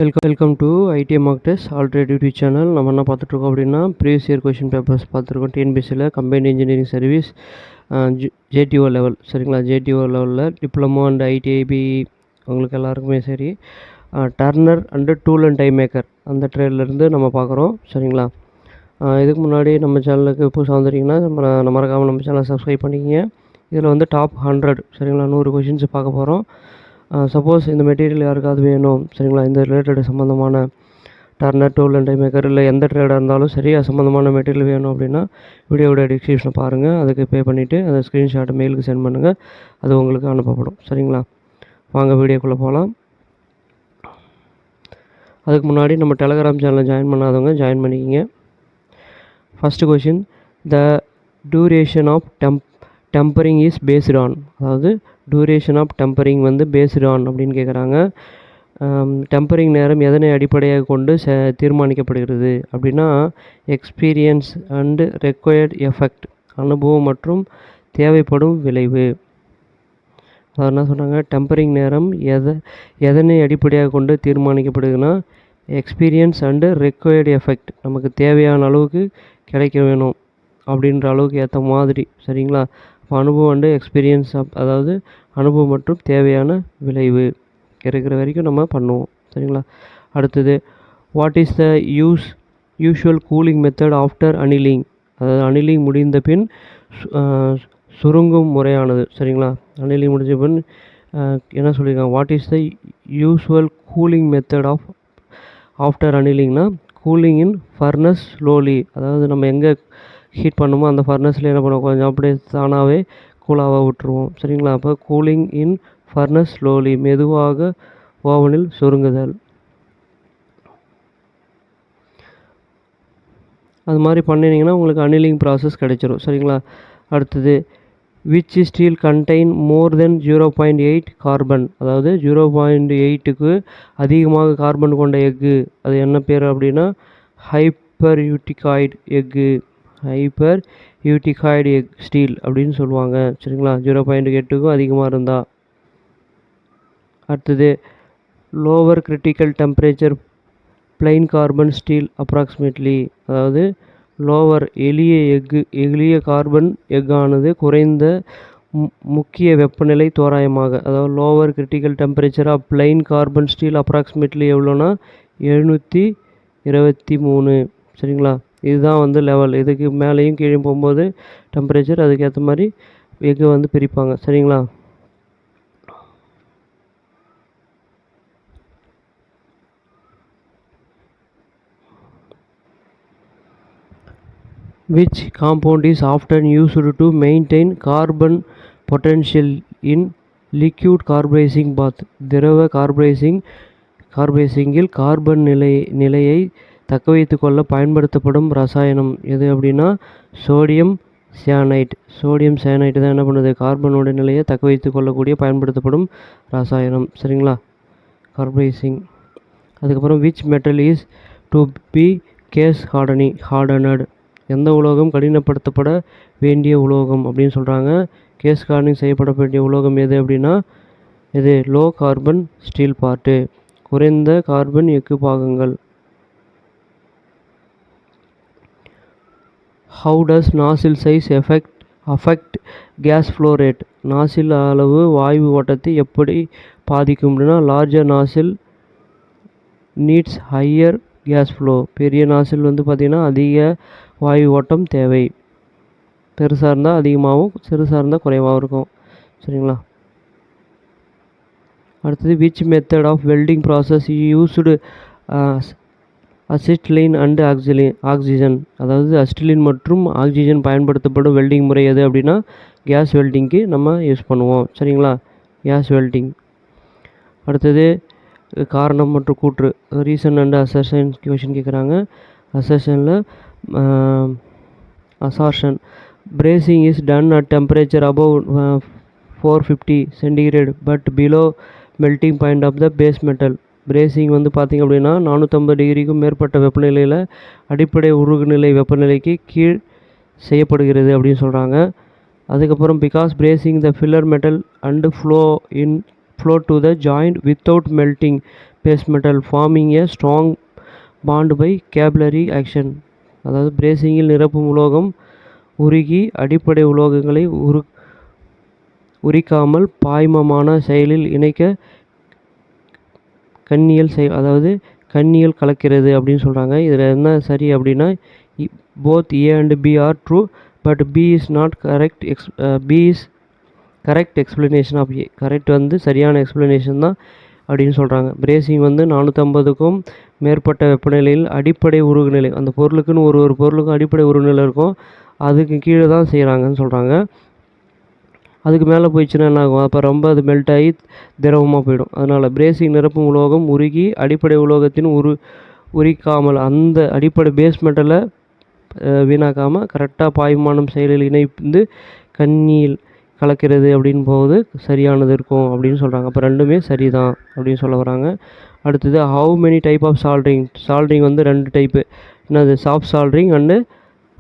Welcome to IDM mark test already YouTube channel. நம்ம என்ன பார்த்துட்ருக்கோம் அப்படின்னா, ப்ரீவியஸ் இயர் கொஷின் பேப்பர்ஸ் பார்த்துருக்கோம். டிஎன்பிசியில் combined engineering service JDO level, சரிங்களா? ஜேடிஓ லெவலில் டிப்ளமோ அண்ட் ஐடிஐபி உங்களுக்கு எல்லாருக்குமே சரி, turner and tool and die maker அந்த ட்ரேட்லேருந்து நம்ம பார்க்குறோம், சரிங்களா? இதுக்கு முன்னாடி நம்ம சேனலுக்கு புதுசாக வந்துட்டிங்கன்னா மறக்காமல் நம்ம சேனலை சப்ஸ்கிரைப் பண்ணிக்கிங்க. இதில் வந்து டாப் 100, சரிங்களா, 100 கொஷின்ஸ் பார்க்க போகிறோம். சப்போஸ் இந்த மெட்டீரியல் யாருக்காவது வேணும், சரிங்களா, இந்த ரிலேட்டட் சம்மந்தமான turner tool and die maker இல்லை எந்த ட்ரேடாக இருந்தாலும் சரி, அது சம்மந்தமான மெட்டீரியல் வேணும் அப்படின்னா வீடியோட டிஸ்கிரிப்ஷனை பாருங்கள். அதுக்கு பே பண்ணிவிட்டு அந்த ஸ்க்ரீன்ஷாட்டை மெயிலுக்கு சென்ட் பண்ணுங்கள், அது உங்களுக்கு அனுப்பப்படும், சரிங்களா? வாங்க வீடியோக்குள்ளே போகலாம். அதுக்கு முன்னாடி நம்ம டெலகிராம் சேனலை ஜாயின் பண்ணாதவங்க ஜாயின் பண்ணிக்கிங்க. First question, the duration of tempering is based on, அதாவது டியூரேஷன் ஆஃப் டெம்பரிங் வந்து பேஸ்டு ஆன் அப்படின்னு கேட்குறாங்க. டெம்பரிங் நேரம் எதனை அடிப்படையாக கொண்டு தீர்மானிக்கப்படுகிறது அப்படின்னா, எக்ஸ்பீரியன்ஸ் அண்டு ரெக்வயர்ட் எஃபெக்ட், அனுபவம் மற்றும் தேவைப்படும் விளைவு. அதாவது என்ன சொன்னாங்க, டெம்பரிங் நேரம் எதனை அடிப்படையாக கொண்டு தீர்மானிக்கப்படுதுன்னா, எக்ஸ்பீரியன்ஸ் அண்டு ரெக்வயர்டு எஃபெக்ட், நமக்கு தேவையான அளவுக்கு கிடைக்க வேணும் அப்படின்ற அளவுக்கு ஏற்ற மாதிரி, சரிங்களா? இப்போ அனுபவம் அண்டு எக்ஸ்பீரியன்ஸ் அதாவது அனுபவம் மற்றும் தேவையான விளைவு இருக்கிற வரைக்கும் நம்ம பண்ணுவோம், சரிங்களா? அடுத்தது, what is the usual cooling method after annealing, அதாவது அனிலிங் முடிந்த பின் சுருங்கும் முறையானது, சரிங்களா? அனிலிங் முடிஞ்ச பின் என்ன சொல்லியிருக்காங்க, what is the usual cooling method after அனிலிங்னா, கூலிங் இன் ஃபர்னஸ் ஸ்லோலி, அதாவது நம்ம எங்கே ஹீட் பண்ணுமோ அந்த ஃபர்னஸில் என்ன பண்ணுவோம், கொஞ்சம் அப்படியே தானாகவே கூலாக விட்டுருவோம், சரிங்களா? அப்போ கூலிங் இன் ஃபர்னஸ் ஸ்லோலி, மெதுவாக ஓவனில் சுருங்குதல். அது மாதிரி பண்ணினீங்கன்னா உங்களுக்கு அனிலிங் ப்ராசஸ் கிடைச்சிரும், சரிங்களா? அடுத்தது, which steel contain more then 0.8 carbon, அதாவது 0.8க்கு அதிகமாக கார்பன் கொண்ட எக்கு, அது என்ன பேர் அப்படின்னா ஹைப்பர் யூட்டிகாய்டு எக்கு, ஹைப்பர் யூட்டிகாய்டு எக் ஸ்டீல் அப்படின்னு சொல்லுவாங்க, சரிங்களா? 0.8க்கும் அதிகமாக இருந்தால். அடுத்தது, lower critical temperature plain carbon steel approximately, அதாவது லோவர் எளிய கார்பன் எக்கானது குறைந்த முக்கிய வெப்பநிலை தோராயமாக, அதாவது lower critical temperature of plain carbon steel approximately எவ்வளோனா 723, சரிங்களா? இதுதான் வந்து லெவல். இதுக்கு மேலேயும் கீழே போகும்போது டெம்பரேச்சர் அதுக்கேற்ற மாதிரி எக்கு வந்து பிரிப்பாங்க, சரிங்களா? Which compound is often used to maintain carbon potential in liquid carburizing bath, திரவ கார்பரைசிங்கில் கார்பன் நிலையை தக்கவைத்து கொள்ள பயன்படுத்தப்படும் ரசாயனம் எது அப்படின்னா சோடியம் சயனைட். சோடியம் சயனைட் தான் என்ன பண்ணுது, கார்பனோட நிலையை தக்க வைத்து கொள்ளக்கூடிய பயன்படுத்தப்படும் ரசாயனம், சரிங்களா? கார்பரைசிங். அதுக்கப்புறம், which metal is to be case hardened, எந்த உலோகம் கடினப்படுத்தப்பட வேண்டிய உலோகம் அப்படின்னு சொல்கிறாங்க. கேஸ் ஹார்டனிங் செய்யப்பட வேண்டிய உலோகம் எது அப்படின்னா இது லோ கார்பன் ஸ்டீல் பார்ட்டு, குறைந்த கார்பன் எக்கு பாகங்கள். How does nozzle size affect gas flow rate, nozzle அளவு வாயு ஓட்டத்தை எப்படி பாதிக்கும் அப்படின்னா larger nozzle needs higher gas flow, பெரிய நாசில் வந்து பார்த்திங்கன்னா அதிக வாயு ஓட்டம் தேவை, பெருசாக இருந்தால் அதிகமாகவும் சிறுசாக இருந்தால் குறைவாகவும் இருக்கும், சரிங்களா? அடுத்தது, which method of welding process used acetylene and oxygen, அதாவது அசிட்டிலின் மற்றும் ஆக்சிஜன் பயன்படுத்தப்படும் வெல்டிங் முறை எது அப்படின்னா கேஸ் வெல்டிங்க்கு நம்ம யூஸ் பண்ணுவோம், சரிங்களா? Gas welding. அடுத்தது, காரணம் மற்றும் கூற்று, ரீசன் அண்டு அசர்ஷன் கொஷின் கேட்குறாங்க. Assertion, brazing is done at temperature above 450 centigrade but below melting point of the base metal. Brazing வந்து பார்த்திங்க அப்படின்னா 450 டிகிரிக்கும் மேற்பட்ட வெப்பநிலையில் அடிப்படை உருகுநிலை வெப்பநிலைக்கு கீழ் செய்யப்படுகிறது அப்படின்னு சொல்கிறாங்க. அதுக்கப்புறம், because brazing the filler metal and flow in flow to the joint without melting base metal, forming a strong bond by capillary action. அதாவது பிரேசிங்கில் நிரப்பும் உலோகம் உருகி அடிப்படை உலோகங்களை உரிக்காமல் பாய்மமான செயலில் இணைக்க கண்ணியல் கலக்கிறது அப்படின்னு சொல்கிறாங்க. இதில் என்ன சரி அப்படின்னா, both A and B are true, but B is not correct. B is correct explanation of A. Correct வந்து சரியான எக்ஸ்ப்ளனேஷன் தான் அப்படின்னு சொல்கிறாங்க. பிரேசிங் வந்து 450க்கும் மேற்பட்ட வெப்பநிலையில் அடிப்படை உருகுநிலை, அந்த பொருளுக்குன்னு ஒரு பொருளுக்கும் அடிப்படை உருகுநிலை இருக்கும், அதுக்கு கீழே தான் செய்கிறாங்கன்னு சொல்கிறாங்க. அதுக்கு மேலே போயிடுச்சுன்னா என்ன ஆகும்? அப்போ ரொம்ப அது மெல்ட் ஆகி திரவமாக போயிடும். அதனால் பிரேசிங் நிரப்பும் உலோகம் உருகி அடிப்படை உலோகத்தின் உரிக்காமல், அந்த அடிப்படை பேஸ் மெட்டலை வீணாக்காமல் கரெக்டாக பாய்மானம் செயலில் இணைந்து கண்ணியில் கலக்கிறது அப்படின்னு போது சரியானது இருக்கும் அப்படின்னு சொல்கிறாங்க. அப்போ ரெண்டுமே சரி தான் அப்படின்னு சொல்ல வராங்க. அடுத்தது how many type of soldering வந்து 2 டைப்பு. என்னது? Soft soldering and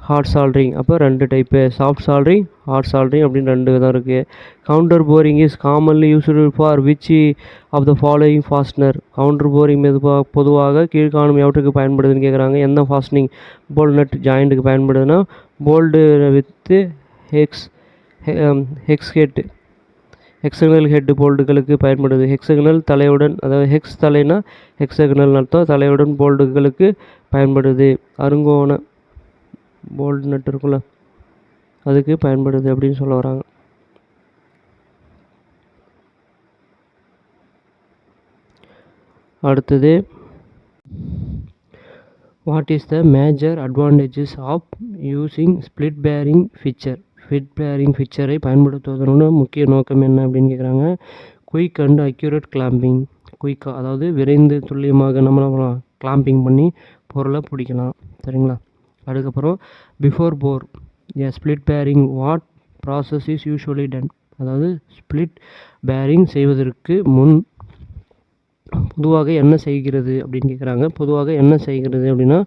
hard soldering. அப்போ 2 type, soft soldering, hard soldering அப்படின்னு 2 விதம் இருக்குது. Counter boring is commonly used for which of the following fastener. Counter boring பொதுவாக கீழ்காணும் எவற்றுக்கு பயன்படுதுன்னு கேட்குறாங்க. எந்த ஃபாஸ்ட்னிங் போல்ட் நட் ஜாயிண்ட்டுக்கு பயன்படுதுன்னா போல்டு வித்து ஹெக்ஸகனல் ஹெட் போல்டுகளுக்கு பயன்படுது. ஹெக்ஸகனல் தலையுடன், அதாவது ஹெக்ஸ் தலைனா ஹெக்ஸகனல் அர்த்தம், தலையுடன் போல்டுகளுக்கு பயன்படுது. அருங்கோண போல்டு நட் இருக்குல்ல, அதுக்கு பயன்படுது அப்படின்னு சொல்ல வராங்க. அடுத்தது, what is the major advantages of using split bearing fixture. Split bearing ஃபிச்சரை பயன்படுத்துவதனோட முக்கிய நோக்கம் என்ன அப்படின்னு கேட்குறாங்க. Quick and accurate clamping. குயிக்காக, அதாவது விரைந்து துல்லியமாக நம்ம கிளாம்பிங் பண்ணி பொருளை பிடிக்கலாம். சரிங்களா? அதுக்கப்புறம் before bore a split bearing what process is usually done. அதாவது ஸ்பிளிட் பேரிங் செய்வதற்கு முன் பொதுவாக என்ன செய்கிறது அப்படின்னு கேட்குறாங்க. பொதுவாக என்ன செய்கிறது அப்படின்னா,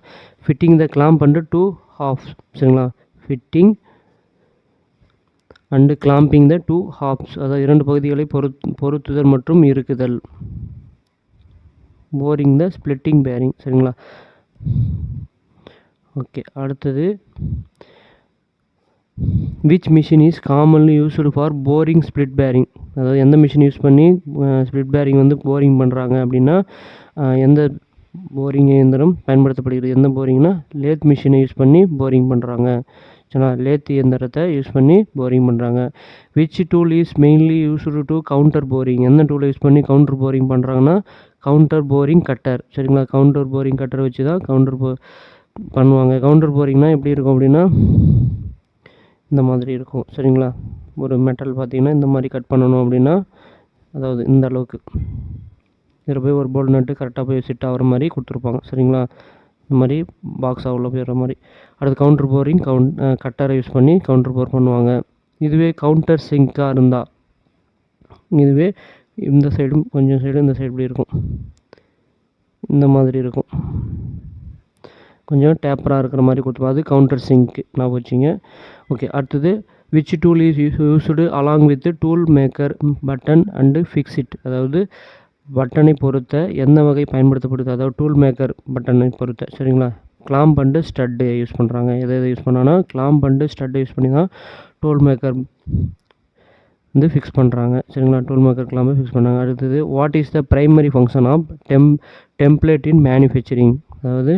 fitting the clamp and 2 halves. சரிங்களா? Fitting and clamping the 2 halves, அதாவது 2 பகுதிகளை பொருத்துதல் மற்றும் இருக்குதல். Boring the splitting bearing. சரிங்களா? ஓகே. அடுத்தது, which machine is commonly used for boring split bearing. அதாவது எந்த மிஷின் யூஸ் பண்ணி ஸ்பிளிட் பேரிங் வந்து போரிங் பண்ணுறாங்க அப்படின்னா, எந்த போரிங் இயந்திரம் பயன்படுத்தப்படுகிறது? எந்த போரிங்னா லேத் மிஷினை யூஸ் பண்ணி போரிங் பண்ணுறாங்க. சரிங்களா? லேத் இயந்திரத்தை யூஸ் பண்ணி போரிங் பண்ணுறாங்க. Which tool is mainly used to counter boring. எந்த டூலை யூஸ் பண்ணி கவுண்டர் போரிங் பண்ணுறாங்கன்னா கவுண்டர் போரிங் கட்டர். சரிங்களா? கவுண்டர் போரிங் கட்டரை வச்சு தான் கவுண்டர் பண்ணுவாங்க. கவுண்டர் போரிங்னா எப்படி இருக்கும் அப்படின்னா, இந்த மாதிரி இருக்கும். சரிங்களா? ஒரு மெட்டல் பார்த்திங்கன்னா இந்த மாதிரி கட் பண்ணணும் அப்படின்னா, அதாவது இந்த அளவுக்கு இதில் போய் ஒரு போல்ட் நட்டு கரெக்டாக போய் செட் ஆகிற மாதிரி கொடுத்துருப்பாங்க. சரிங்களா? இந்த மாதிரி பாக்ஸாக உள்ள போயிடுற மாதிரி. அடுத்து கவுண்டர் போரிங் கட்டரை யூஸ் பண்ணி கவுண்டர் போர் பண்ணுவாங்க. இதுவே கவுண்டர் சிங்காக இருந்தால், இதுவே இந்த சைடும் கொஞ்சம் சைடு இந்த சைடு இப்படி இருக்கும், இந்த மாதிரி இருக்கும், கொஞ்சம் டேப்பராக இருக்கிற மாதிரி கொடுத்துருப்போம். அது கவுண்டர் சிங்க்கு நான் வச்சுங்க. ஓகே. அடுத்தது, which tool is used along with tool maker button and fix it. அதாவது பட்டனை பொறுத்த எந்த வகை பயன்படுத்தப்படுது, அதாவது டூல் மேக்கர் பட்டனை பொறுத்த. சரிங்களா? கிளாம்ப் அண்டு ஸ்டட்டு யூஸ் பண்ணுறாங்க. எதை யூஸ் பண்ணாங்கன்னா கிளாம்ப் அண்டு ஸ்டட்டை யூஸ் பண்ணி தான் டூல் மேக்கர் வந்து ஃபிக்ஸ் பண்ணுறாங்க. சரிங்களா? டூல் மேக்கர் கிளாம்பை ஃபிக்ஸ் பண்ணுறாங்க. அடுத்தது, what is the primary function of template in manufacturing. அதாவது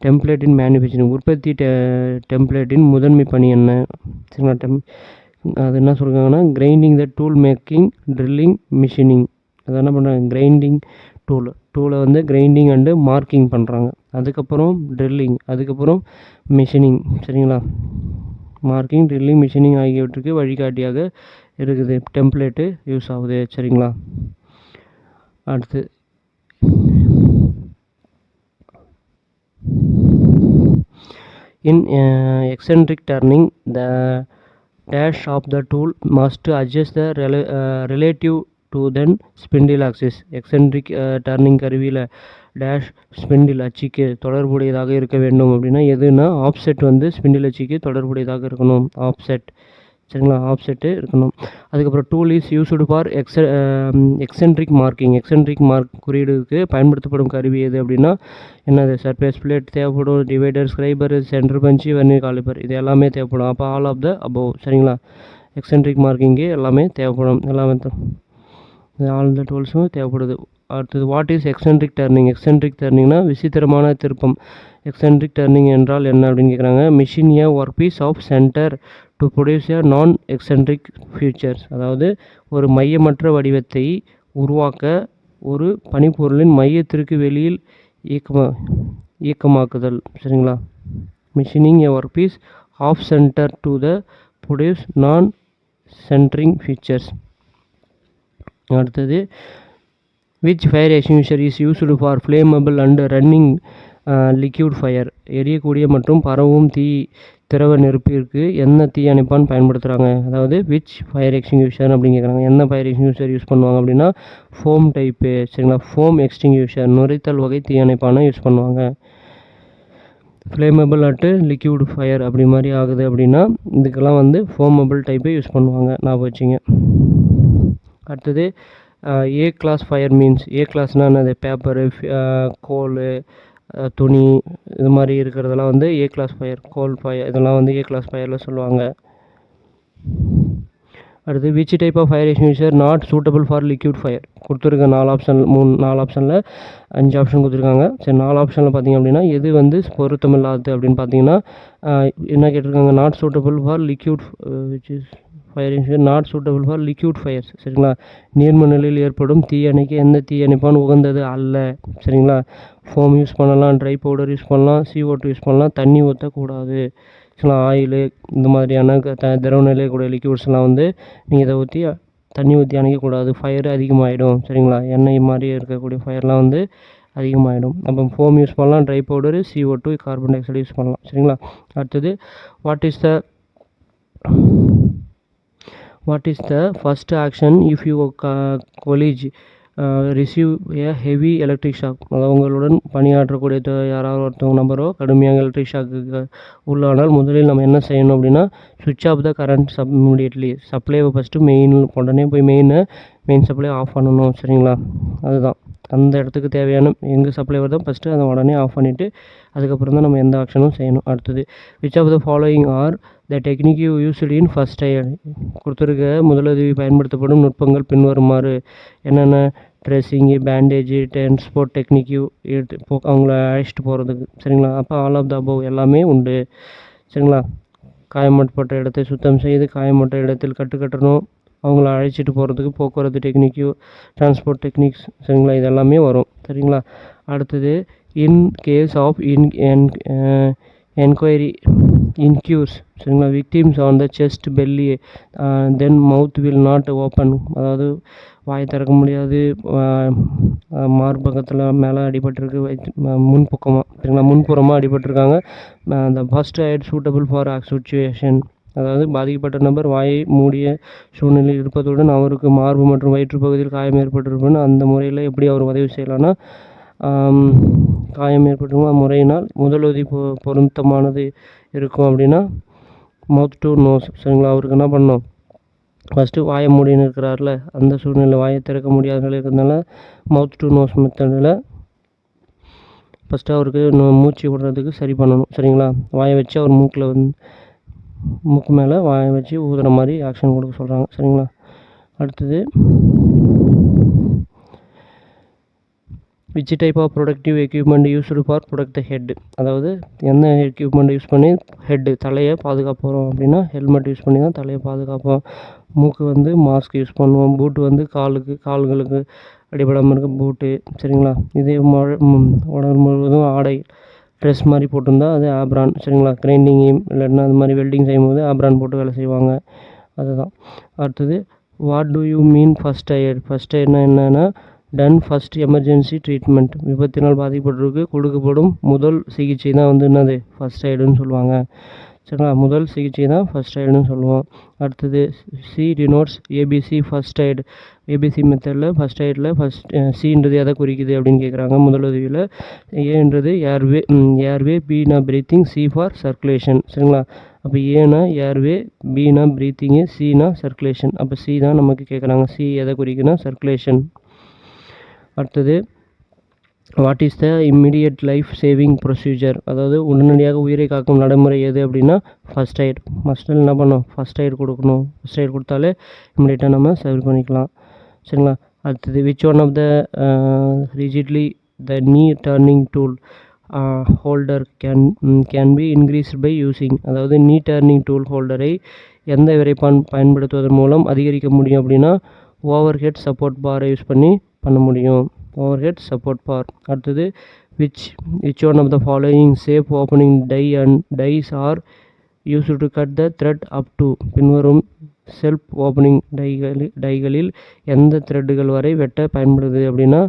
டெம்ப்ளேட் இன் மேனுஃபேக்சரிங், உற்பத்தி டெம்ப்ளேட்டின் முதன்மை பணி என்ன? சரிங்களா? அது என்ன சொல்கிறாங்கன்னா, grinding the tool making, drilling, machining. அதை என்ன பண்ணுறாங்க? கிரைண்டிங் டூலை வந்து கிரைண்டிங் அண்டு மார்க்கிங் பண்ணுறாங்க. அதுக்கப்புறம் ட்ரில்லிங், அதுக்கப்புறம் மிஷினிங். சரிங்களா? மார்க்கிங், ட்ரில்லிங், மிஷினிங் ஆகியவற்றுக்கு வழிகாட்டியாக இருக்குது டெம்ப்ளேட்டு யூஸ் ஆகுது. சரிங்களா? அடுத்து, in eccentric turning the dash of the tool must adjust the relative to then spindle axis. Eccentric turning கருவியில் டேஷ் ஸ்பிண்டில் அச்சுக்கு தொடர்புடையதாக இருக்க வேண்டும் அப்படின்னா எதுனா ஆப்செட் வந்து ஸ்பிண்டில் அச்சுக்கு தொடர்புடையதாக இருக்கணும். ஆப்செட். சரிங்களா, ஆஃப்செட்டு இருக்கணும். அதுக்கப்புறம் tool is used for eccentric marking. Eccentric mark குறியீடுக்கு பயன்படுத்தப்படும் கருவி எது அப்படின்னா என்னது, சர்ஃபேஸ் பிளேட் தேவைப்படும், divider, scriber, centre punch, vernier calliper, இது எல்லாமே தேவைப்படும். அப்போ ஆல் ஆஃப் த அபோவ். சரிங்களா, எக்ஸென்ட்ரிக் மார்க்கிங்கு எல்லாமே தேவைப்படும். எல்லாமே ஆல் த டூல்ஸும் தேவைப்படுது. அடுத்தது what is eccentric turning. Eccentric டர்னிங்னா விசித்திரமான திருப்பம். எக்ஸென்ட்ரிக் டர்னிங் என்றால் என்ன அப்படின்னு கேட்குறாங்க. Machine a workpiece off centre to produce a நான் எக்ஸென்ட்ரிக் ஃபியூச்சர்ஸ். அதாவது ஒரு மையமற்ற வடிவத்தை உருவாக்க ஒரு பனிப்பொருளின் மையத்திற்கு வெளியில் இயக்கமாக்குதல். சரிங்களா, machining a workpiece off centre to the produce non centring features. அடுத்தது which fire extinguisher is used for flammable and running liquid fire. எரியக்கூடிய மற்றும் பரவும் திரவ நெருப்பிற்கு என்ன தீயணைப்பான் பயன்படுத்துகிறாங்க. அதாவது விச் ஃபயர் எக்ஸ்டிங்விஷர் அப்படின்னு கேட்குறாங்க. என்ன ஃபயர் எக்ஸ்டிங்விஷர் யூஸ் பண்ணுவாங்க அப்படின்னா ஃபோம் டைப்பு. சரிங்களா, ஃபோம் எக்ஸ்டிங்விஷர் நுரைத்தல் வகை தீயணைப்பானை யூஸ் பண்ணுவாங்க. ஃப்ளேமபிள் அட்டு லிக்யூட் ஃபயர் அப்படி மாதிரி ஆகுது அப்படின்னா இதுக்கெல்லாம் வந்து ஃபோமபிள் டைப்பை யூஸ் பண்ணுவாங்க, ஞாபகம் வச்சுங்க. அடுத்தது ஏ கிளாஸ் ஃபயர் மீன்ஸ். ஏ கிளாஸ்னால் என்னது, பேப்பரு, கோல், துணி, இது மாதிரி இருக்கிறதெல்லாம் வந்து A class fire. Coal fire இதெல்லாம் வந்து ஏ கிளாஸ் ஃபயரில் சொல்லுவாங்க. அடுத்து which type of fire extinguisher not suitable for liquid fire. கொடுத்துருக்க 4 ஆப்ஷனில் 5 ஆப்ஷன் கொடுத்துருக்காங்க. சரி, 4 ஆப்ஷனில் பார்த்திங்க அப்படின்னா எது வந்து பொருத்தமில்லாது அப்படின்னு பார்த்தீங்கன்னா என்ன கேட்டிருக்காங்க, not suitable for liquid which is fire extinguisher not suitable for liquid fires. சரிங்களா, நீர்ம நிலையில் ஏற்படும் தீயணைக்கு எந்த தீயணைப்பான் உகந்தது அல்ல. சரிங்களா, ஃபோம் யூஸ் பண்ணலாம், ட்ரை பவுடர் யூஸ் பண்ணலாம், CO2 யூஸ் பண்ணலாம், தண்ணி ஊற்றக்கூடாது. சரிங்களா, ஆயிலு இந்த மாதிரியான திரவ நிலையக்கூடிய லிக்யூட்ஸ்லாம் வந்து நீங்கள் இதை ஊற்றி தண்ணி ஊற்றி அணைக்கக்கூடாது, ஃபயர் அதிகமாகிடும். சரிங்களா, எண்ணெய் மாதிரி இருக்கக்கூடிய ஃபயர்லாம் வந்து அதிகமாகிடும். அப்போ ஃபோம் யூஸ் பண்ணலாம், dry powder, CO2, carbon dioxide use பண்ணலாம். சரிங்களா, அடுத்தது what is the first action if you colleague receive a heavy electric shock. அதாவது உங்களுடன் பணியாற்றக்கூடிய யாராவது ஒருத்தவங்க நபரோ கடுமையாக எலக்ட்ரிக் ஷாக்கு உள்ளானால் முதலில் நம்ம என்ன செய்யணும் அப்படின்னா சுவிட்ச் ஆஃப் த கரண்ட் இமிடியட்லி. சப்ளைவை ஃபஸ்ட்டு உடனே போய் மெயின் சப்ளை ஆஃப் பண்ணணும். சரிங்களா, அதுதான் அந்த இடத்துக்கு தேவையான எங்கே சப்ளை வருதோ ஃபஸ்ட்டு அதை உடனே ஆஃப் பண்ணிவிட்டு அதுக்கப்புறம் தான் நம்ம எந்த ஆக்ஷனும் செய்யணும். அடுத்தது which of the following are the technique used in first aid. கொடுத்துருக்க முதலுதவி பயன்படுத்தப்படும் நுட்பங்கள் பின்வருமாறு என்னென்ன, ட்ரெஸ்ஸிங்கு, பேண்டேஜு, டிரான்ஸ்போர்ட் டெக்னிக்கு, அவங்கள அழைச்சிட்டு போகிறதுக்கு. சரிங்களா, அப்போ ஆல் ஆஃப் த அபவ் எல்லாமே உண்டு. சரிங்களா, காயமற்பட்ட இடத்தை சுத்தம் செய்து காயமற்ற இடத்தில் கட்டணும், அவங்கள அழைச்சிட்டு போகிறதுக்கு போக்குவரத்து டெக்னிக்கு, டிரான்ஸ்போர்ட் டெக்னிக்ஸ். சரிங்களா, இதெல்லாமே வரும். சரிங்களா, அடுத்தது in case of enquiry injuries. சரிங்களா, victims on the chest, belly, then mouth will not open. அதாவது வாயை திறக்க முடியாது, மார்பகத்தில் மேலே அடிபட்டிருக்கு, முன்பக்கமாக. சரிங்களா, முன்புறமாக அடிபட்டிருக்காங்க. The first aid suitable for situation. அதாவது பாதிக்கப்பட்ட நபர் வாயை மூடிய சூழ்நிலையில் இருப்பதுடன் அவருக்கு மார்பு மற்றும் வயிற்றுப்பகுதியில் காயம் ஏற்பட்டிருப்பேன். அந்த முறையில் எப்படி அவர் உதவி செய்யலாம்னா காயம் ஏற்பட்டிருக்கும் முறையினால் முதலுதவி பொருத்தமானது இருக்கும் அப்படின்னா மவுத் டு நோஸ். சரிங்களா, அவருக்கு என்ன பண்ணணும், ஃபஸ்ட்டு வாயை மூடின்னு இருக்கிறார்ல அந்த சூழ்நிலை, வாயை திறக்க முடியாத நிலை இருக்கிறதுனால மவுத் டு நோஸ் மெத்தடில் ஃபஸ்ட்டு அவருக்கு மூச்சு விடுறதுக்கு சரி பண்ணணும். சரிங்களா, வாயை வச்சு அவர் மூக்கு மேலே வாயை வச்சு ஊதுற மாதிரி ஆக்ஷன் கொடுக்க சொல்கிறாங்க. சரிங்களா, அடுத்தது which type of productive equipment used for product the head. அதாவது எந்த எக்யூப்மெண்ட் யூஸ் பண்ணி தலையை பாதுகாப்பு வரும் அப்படின்னா ஹெல்மெட் யூஸ் பண்ணி தான் தலையை பாதுகாப்போம். மூக்கு வந்து மாஸ்க் யூஸ் பண்ணுவோம். பூட்டு வந்து கால்களுக்கு அடிபடாமல் இருக்க பூட்டு. சரிங்களா, இதே உடல் முழுவதும் ஆடை ட்ரெஸ் மாதிரி போட்டிருந்தா அது ஆப்ரான். சரிங்களா, கிரைண்டிங் இல்லைன்னா அது மாதிரி வெல்டிங் செய்யும்போது ஆப்ரான் போட்டு வேலை செய்வாங்க. அதுதான். அடுத்தது what do you mean first aid. First எய்ட்னா என்னென்னா டன் ஃபஸ்ட் எமர்ஜென்சி ட்ரீட்மெண்ட். விபத்தினால் பாதிக்கப்பட்டிருக்கு கொடுக்கப்படும் முதல் சிகிச்சை தான் வந்து என்னது ஃபஸ்ட் எய்டுன்னு சொல்லுவாங்க. சரிங்களா. முதல் சிகிச்சை தான் ஃபஸ்ட் எய்டுன்னு சொல்லுவோம். அடுத்தது C denotes ABC first aid. ABC மெத்தடில் ஃபஸ்ட் எய்டில் சின்றது எதை குறிக்குது அப்படின்னு கேட்குறாங்க முதலுதவியில். ஏன்றது ஏர்வே, பினா பிரீத்திங், சி ஃபார் சர்க்குலேஷன். சரிங்களா. அப்போ ஏனா ஏர்வே, பினா பிரீத்திங்கு, சினா சர்க்குலேஷன். அப்போ சி தான் நமக்கு கேட்குறாங்க. சி எதை குறிக்குன்னா சர்க்குலேஷன். அடுத்தது what is the immediate life saving procedure, அதாவது உடனடியாக உயிரை காக்கும் நடைமுறை எது அப்படின்னா ஃபஸ்ட் எய்ட். ஃபஸ்ட்டு என்ன பண்ணோம், ஃபஸ்ட் எய்ட் கொடுக்கணும். ஃபஸ்ட் எய்ட் கொடுத்தாலே இம்மிடியட்டாக நம்ம சேவ் பண்ணிக்கலாம். சரிங்களா. அடுத்தது which one of the rigidly the knee turning tool holder can be increased by using, அதாவது நீ டர்னிங் டூல் ஹோல்டரை எந்த விரைப்பான் பயன்படுத்துவதன் மூலம் அதிகரிக்க முடியும் அப்படின்னா ஓவர் ஹெட் சப்போர்ட் பாரை யூஸ் பண்ண முடியும். Overhead support bar. அடுத்தது which one of the following safe opening dies are use to cut the thread up to, பின்வரும் செல்ஃப் ஓப்பனிங் டைகளில் எந்த த்ரெட்டுகள் வரை வெட்ட பயன்படுது அப்படின்னா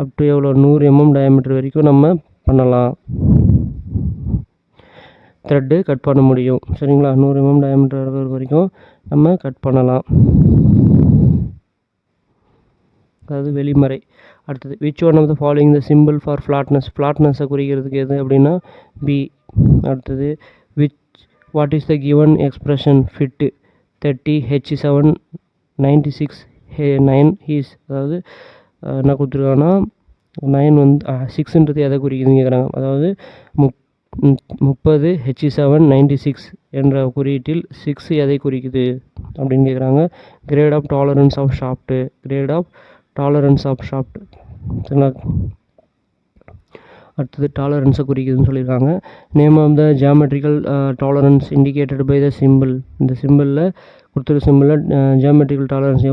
அப் டு எவ்வளோ 100 mm டயாமீட்டர் வரைக்கும் நம்ம பண்ணலாம், த்ரெட்டு கட் பண்ண முடியும். சரிங்களா. 100 mm டயாமீட்டர் வரைக்கும் நம்ம கட் பண்ணலாம், அதாவது வெளிமறை. அடுத்தது which one of the following the symbol for ஃப்ளாட்னஸை குறிக்கிறதுக்கு எது அப்படின்னா பி. அடுத்தது what is the given expression fit 30 H7 96 9 his, அதாவது என்ன கொடுத்துருக்காங்கன்னா 9 6ன்றது எதை குறிக்குதுன்னு கேட்குறாங்க. அதாவது 30 H7 96 என்ற குறியீட்டில் 6 எதை குறிக்குது அப்படின்னு கேட்குறாங்க. Great of tolerance of shaft. சரிங்களா. அடுத்தது டாலரன்ஸை குறிக்குதுன்னு சொல்லியிருக்காங்க. Name of the geometrical tolerance indicated by the simple. இந்த சிம்பிளில் கொடுத்துருக்க சிம்பிளில் ஜியாமெட்ரிக்கல் டாலரன்ஸ்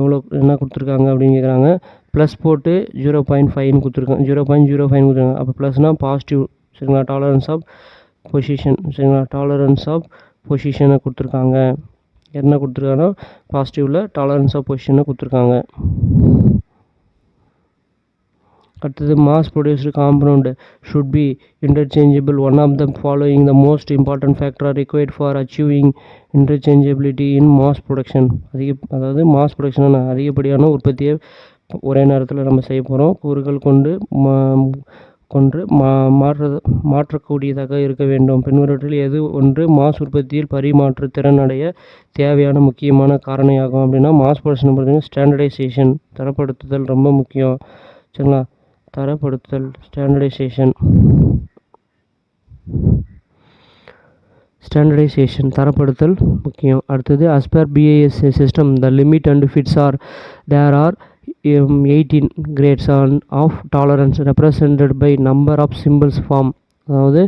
என்ன கொடுத்துருக்காங்க அப்படின்னு கேட்குறாங்க. ப்ளஸ் போட்டு 0.5 கொடுத்துருக்காங்க, 0.05 கொடுத்துருக்காங்க. அப்போ ப்ளஸ்னால் பாசிட்டிவ். சரிங்களா. Tolerance of position. சரிங்களா. டாலரன்ஸ் ஆஃப் பொசிஷனை கொடுத்துருக்காங்க. என்ன கொடுத்துருக்காங்கன்னா பாசிட்டிவில் டாலரன்ஸ் ஆஃப் பொசிஷனை கொடுத்துருக்காங்க. அடுத்தது mass produced compound should be interchangeable. One of the following the most important factor are required for achieving interchangeability in mass production. அதாவது மாஸ் ப்ரொடக்ஷன் அதிகப்படியான உற்பத்தியை ஒரே நேரத்தில் நம்ம செய்ய போகிறோம். கூறுகள் கொண்டு மாற்றக்கூடியதாக இருக்க வேண்டும். பின்வருவற்றில் எது ஒன்று மாஸ் உற்பத்தியில் பரிமாற்று திறன் அடைய தேவையான முக்கியமான காரணியாகும் அப்படின்னா மாஸ் ப்ரொடக்ஷன் பார்த்தீங்கன்னா ஸ்டாண்டர்டைசேஷன், தரப்படுத்துதல் ரொம்ப முக்கியம். சரிங்களா. தரப்படுத்தல் ஸ்டாண்டர்டைசேஷன் தரப்படுத்தல் முக்கியம். அடுத்தது as per BIS system the limit and fits are there are 18 grades of tolerance represented by number of symbols form. அதாவது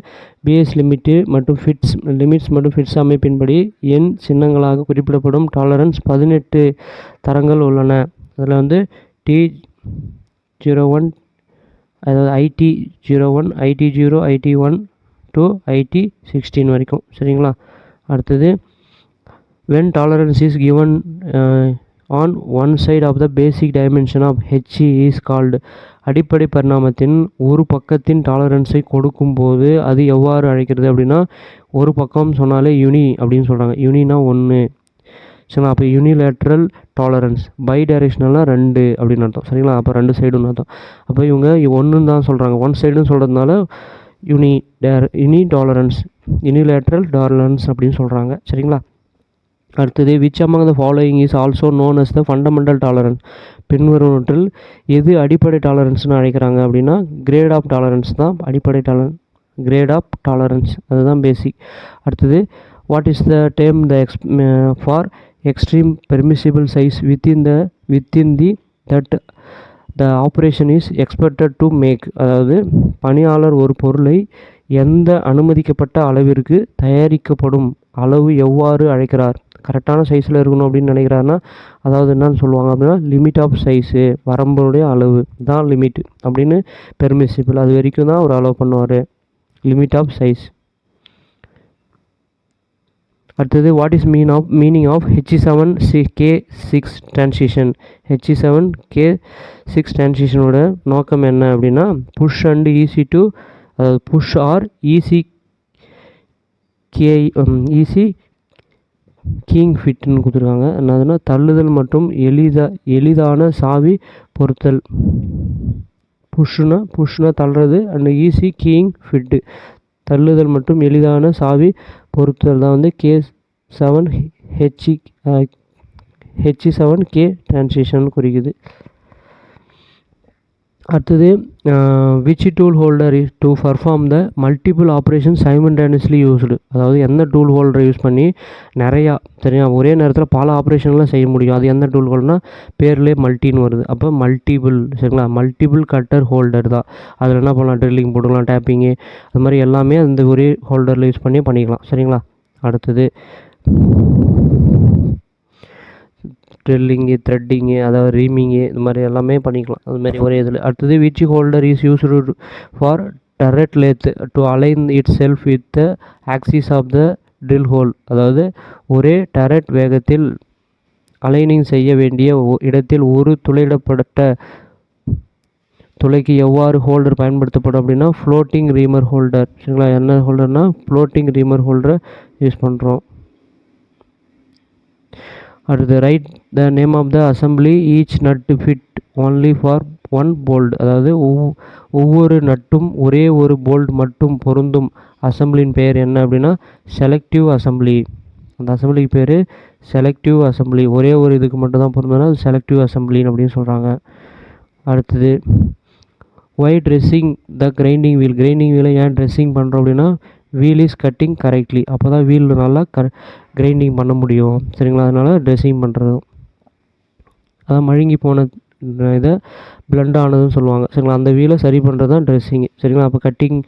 பிஎஸ் லிமிட்ஸ் மற்றும் ஃபிட்ஸ் அமைப்பின்படி எண் சின்னங்களாக குறிப்பிடப்படும் டாலரன்ஸ் 18 தரங்கள் உள்ளன. அதில் T01, அதாவது IT01, IT0, IT1 to IT16 வரைக்கும். சரிங்களா. அடுத்தது when tolerance is given on one side of the basic dimension of H is called. அடிப்படை பரிணாமத்தின் ஒரு பக்கத்தின் டாலரன்ஸை கொடுக்கும்போது அது எவ்வாறு அழைக்கிறது அப்படின்னா ஒரு பக்கம் சொன்னாலே யூனி அப்படின்னு சொல்கிறாங்க. யூனினா 1. சரிங்களா. அப்போ யூனிலேட்ரல் டாலரன்ஸ், பை டைரெக்ஷனல்னால் 2 அப்படின்னு அர்த்தம். சரிங்களா. அப்போ 2 சைடுன்னு அர்த்தம். அப்போ இவங்க 1ன்னு தான் சொல்கிறாங்க. 1 சைடுன்னு சொல்கிறதுனால யூனிலேட்ரல் டாலரன்ஸ் அப்படின்னு சொல்கிறாங்க. சரிங்களா. அடுத்தது which among the following is also known as the fundamental tolerance. பின்வருவற்றில் எது அடிப்படை டாலரன்ஸ்னு அழைக்கிறாங்க அப்படின்னா கிரேட் ஆஃப் டாலரன்ஸ் தான் அடிப்படை கிரேட் ஆஃப் டாலரன்ஸ், அதுதான் பேசிக். அடுத்தது what is the term for extreme permissible size within that the operation is expected to make. அதாவது பணியாளர் ஒரு பொருளை எந்த அனுமதிக்கப்பட்ட அளவிற்கு தயாரிக்கப்படும் அளவு எவ்வாறு அழைக்கிறார். கரெக்டான சைஸில் இருக்கணும் அப்படின்னு நினைக்கிறாருன்னா அதாவது என்னன்னு சொல்லுவாங்க அப்படின்னா லிமிட் ஆஃப் சைஸு, வரம்புடைய அளவு தான் லிமிட் அப்படின்னு பெர்மிசிபிள், அது வரைக்கும் தான் அவர் அலோவ் பண்ணுவார், லிமிட் ஆஃப் சைஸ். அடுத்தது what is meaning of H7K6 transition. H7K6 டிரான்சிஷனோட நோக்கம் என்ன அப்படின்னா புஷ் அண்ட் ஈஸி டு, அதாவது push or easy easy keying ஃபிட்னு கொடுத்துருக்காங்க. என்னதுன்னா தள்ளுதல் மற்றும் எளிதான சாவி பொருத்தல். புஷ்னா தள்ளுறது அண்ட் ஈஸி கீயிங் ஃபிட்டு தள்ளுதல் மற்றும் எளிதான சாவி பொருத்தல் தான் வந்து H7K டிரான்சிஷன் குறிக்குது. அடுத்தது which tool holder is to perform the multiple operation simultaneously used. அதாவது எந்த டூல் ஹோல்டரை யூஸ் பண்ணி நிறையா சரியா ஒரே நேரத்தில் பல ஆப்ரேஷன்லாம் செய்ய முடியும். அது எந்த டூல் ஹோல்டர்னால் பேர்லேயே மல்டின்னு வருது. அப்போ மல்டிபிள் சரிங்களா மல்டிபிள் கட்டர் ஹோல்டர் தான். அதில் என்ன பண்ணலாம், ட்ரில்லிங் போட்டுக்கலாம், டேப்பிங்கு, அது மாதிரி எல்லாமே அந்த ஒரே ஹோல்டரில் யூஸ் பண்ணி பண்ணிக்கலாம் சரிங்களா. அடுத்தது ட்ரில்லிங்கு, த்ரெட்டிங்கு, அதாவது ரீமிங்கு, இது மாதிரி எல்லாமே பண்ணிக்கலாம் அதுமாரி ஒரே இதில். அடுத்தது which holder is used for turret lathe to align itself with the axis of the drill hole. அதாவது ஒரே டர்ரெட் வேகத்தில் அலைனிங் செய்ய வேண்டிய இடத்தில் ஒரு துளையிடப்பட்ட துளைக்கு எவ்வாறு ஹோல்டர் பயன்படுத்தப்படும் அப்படின்னா ஃப்ளோட்டிங் ரீமர் ஹோல்டர் சரிங்களா. என்ன ஹோல்டர்னால் ஃப்ளோட்டிங் ரீமர் ஹோல்டரை யூஸ் பண்ணுறோம். அடுத்து write the name of the assembly each nut fit only for one bolt. அதாவது ஒவ்வொரு நட்டும் ஒரே ஒரு போல்ட் மட்டும் பொருந்தும் அசம்பிளின் பெயர் என்ன அப்படின்னா செலக்டிவ் அசம்பிளி. அந்த அசம்பிளிக்கு பேர் செலக்டிவ் அசம்பிளி. ஒரே ஒரு இதுக்கு மட்டும் தான் பொருந்ததுன்னா அது செலக்டிவ் அசம்பிளின்னு அப்படின்னு சொல்கிறாங்க. அடுத்தது ஒய் ட்ரெஸ்ஸிங் த கிரைண்டிங் வீல். கிரைண்டிங் வீலை ஏன் ட்ரெஸ்ஸிங் பண்ணுறோம் அப்படின்னா வீல் இஸ் கட்டிங் கரெக்ட்லி. அப்போ தான் வீல் நல்லா கிரைண்டிங் பண்ண முடியும் சரிங்களா. அதனால் ட்ரெஸ்ஸிங் பண்ணுறதும் அதான் மழுங்கி போன இதை பிளண்ட் ஆனதுன்னு சொல்லுவாங்க சரிங்களா. அந்த வீலை சரி பண்ணுறது தான் ட்ரெஸ்ஸிங்கு சரிங்களா. அப்போ கட்டிங்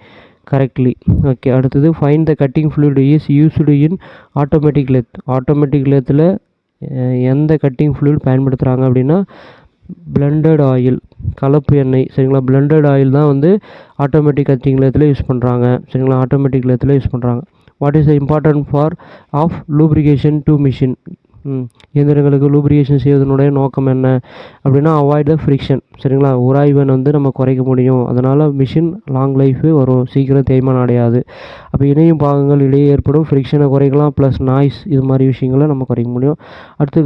கரெக்ட்லி. ஓகே. அடுத்தது find the cutting fluid is used in automatic lathe. Automatic லேத்தில் எந்த கட்டிங் ஃப்ளூயிட் பயன்படுத்துகிறாங்க அப்படின்னா பிளண்டட் ஆயில், கலப்பு எண்ணெய் சரிங்களா. பிளண்டட் ஆயில் தான் வந்து ஆட்டோமேட்டிக் கட்டிங் லேத்தில் யூஸ் பண்ணுறாங்க சரிங்களா. ஆட்டோமேட்டிக் லேத்தில் யூஸ் பண்ணுறாங்க. What is the important for of lubrication to machine. இயந்திரங்களுக்கு லூப்ரிகேஷன் செய்வதனுடைய நோக்கம் என்ன அப்படின்னா அவாய்ட் த ஃப்ரிக்ஷன் சரிங்களா. உராய்வன் வந்து நம்ம குறைக்க முடியும். அதனால் மிஷின் லாங் லைஃபு வரும், சீக்கிரம் தேய்மானம் அடையாது. அப்போ இணையும் பாகங்கள் இடையே ஏற்படும் ஃப்ரிக்ஷனை குறைக்கலாம், ப்ளஸ் நாய்ஸ் இது மாதிரி விஷயங்களை நம்ம குறைக்க முடியும். அடுத்து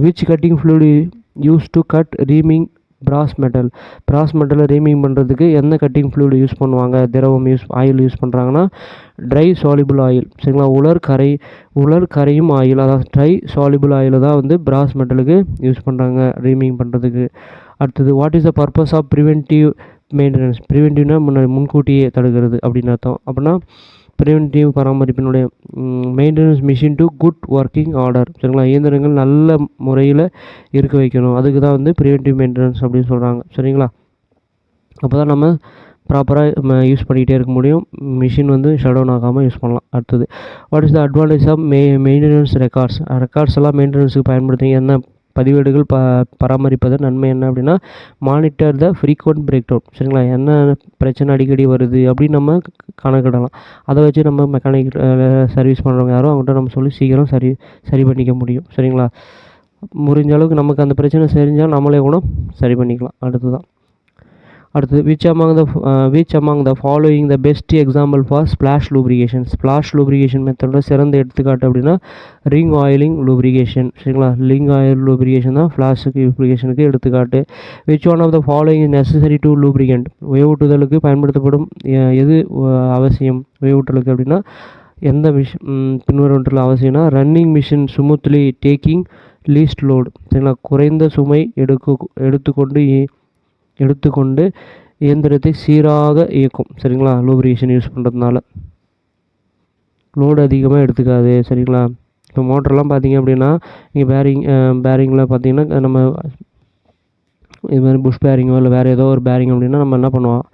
which cutting fluid use to cut reaming brass metal. Brass மெட்டலை ரீமிங் பண்ணுறதுக்கு எந்த கட்டிங் ஃப்ளூயிட் யூஸ் பண்ணுவாங்க, திரவம் ஆயில் யூஸ் பண்ணுறாங்கன்னா ட்ரை சாலிபிள் ஆயில் சரிங்களா. உலர் கரையும் ஆயில், அதாவது ட்ரை சாலிபிள் ஆயில் தான் வந்து பிராஸ் மெட்டலுக்கு யூஸ் பண்ணுறாங்க ரீமிங் பண்ணுறதுக்கு. அடுத்தது what is the purpose of preventive maintenance. ப்ரிவென்டிவ்னா முன்கூட்டியே தடுக்கிறது அப்படின்னு அர்த்தம். அப்படின்னா ப்ரிவென்டிவ் பராமரிப்பினுடைய maintenance machine to good working order சரிங்களா. இயந்திரங்கள் நல்ல முறையில் இருக்க வைக்கணும், அதுக்கு தான் வந்து ப்ரிவென்டிவ் மெயின்டெனன்ஸ் அப்படின்னு சொல்கிறாங்க சரிங்களா. அப்போ தான் நம்ம ப்ராப்பராக யூஸ் பண்ணிகிட்டே இருக்க முடியும், மிஷின் வந்து ஷட் டவுன் ஆகாமல் யூஸ் பண்ணலாம். அடுத்தது what is the advantage of maintenance records எல்லாம் மெயின்டெனன்ஸுக்கு பயன்படுத்தி என்ன பதிவேடுகள் பராமரிப்பதன் நன்மை என்ன அப்படின்னா monitor the frequent break down சரிங்களா. என்ன பிரச்சனை அடிக்கடி வருது அப்படின்னு நம்ம கணக்கிடலாம். அதை வச்சு நம்ம மெக்கானிக் சர்வீஸ் பண்ணுறவங்க யாரும் அவங்கள்ட்ட நம்ம சொல்லி சீக்கிரம் சரி பண்ணிக்க முடியும் சரிங்களா. முடிஞ்ச அளவுக்கு நமக்கு அந்த பிரச்சனை தெரிஞ்சால் நம்மளே கூட சரி பண்ணிக்கலாம். அடுத்தது which among the following the best example for splash lubrication. Splash lubrication மெத்தடோட சிறந்த எடுத்துக்காட்டு அப்படின்னா ரிங் ஆயிலிங் லூப்ரிகேஷன் சரிங்களா. ரிங் ஆயில் லூப்ரிகேஷன் தான் ஃப்ளாஷுக்கு லூப்ரிகேஷனுக்கு எடுத்துக்காட்டு. Which one of the following is necessary to lubricant. உயவூட்டுதலுக்கு பயன்படுத்தப்படும் எது அவசியம் உயவூட்டலுக்கு அப்படின்னா எந்த பின்வருவற்றில் அவசியம்னா running machine smoothly taking least load சரிங்களா. குறைந்த சுமை எடுத்துக்கொண்டு இயந்திரத்தை சீராக இயக்கும் சரிங்களா. லூப்ரிகேஷன் யூஸ் பண்ணுறதுனால லோடு அதிகமாக எடுத்துக்காது சரிங்களா. இப்போ மோட்டர்லாம் பார்த்திங்க அப்படின்னா இங்கே பேரிங்கில் பார்த்திங்கன்னா நம்ம இது மாதிரி புஷ் பேரிங்கோ இல்லை வேறு ஏதோ ஒரு பேரிங் அப்படின்னா நம்ம என்ன பண்ணுவோம்,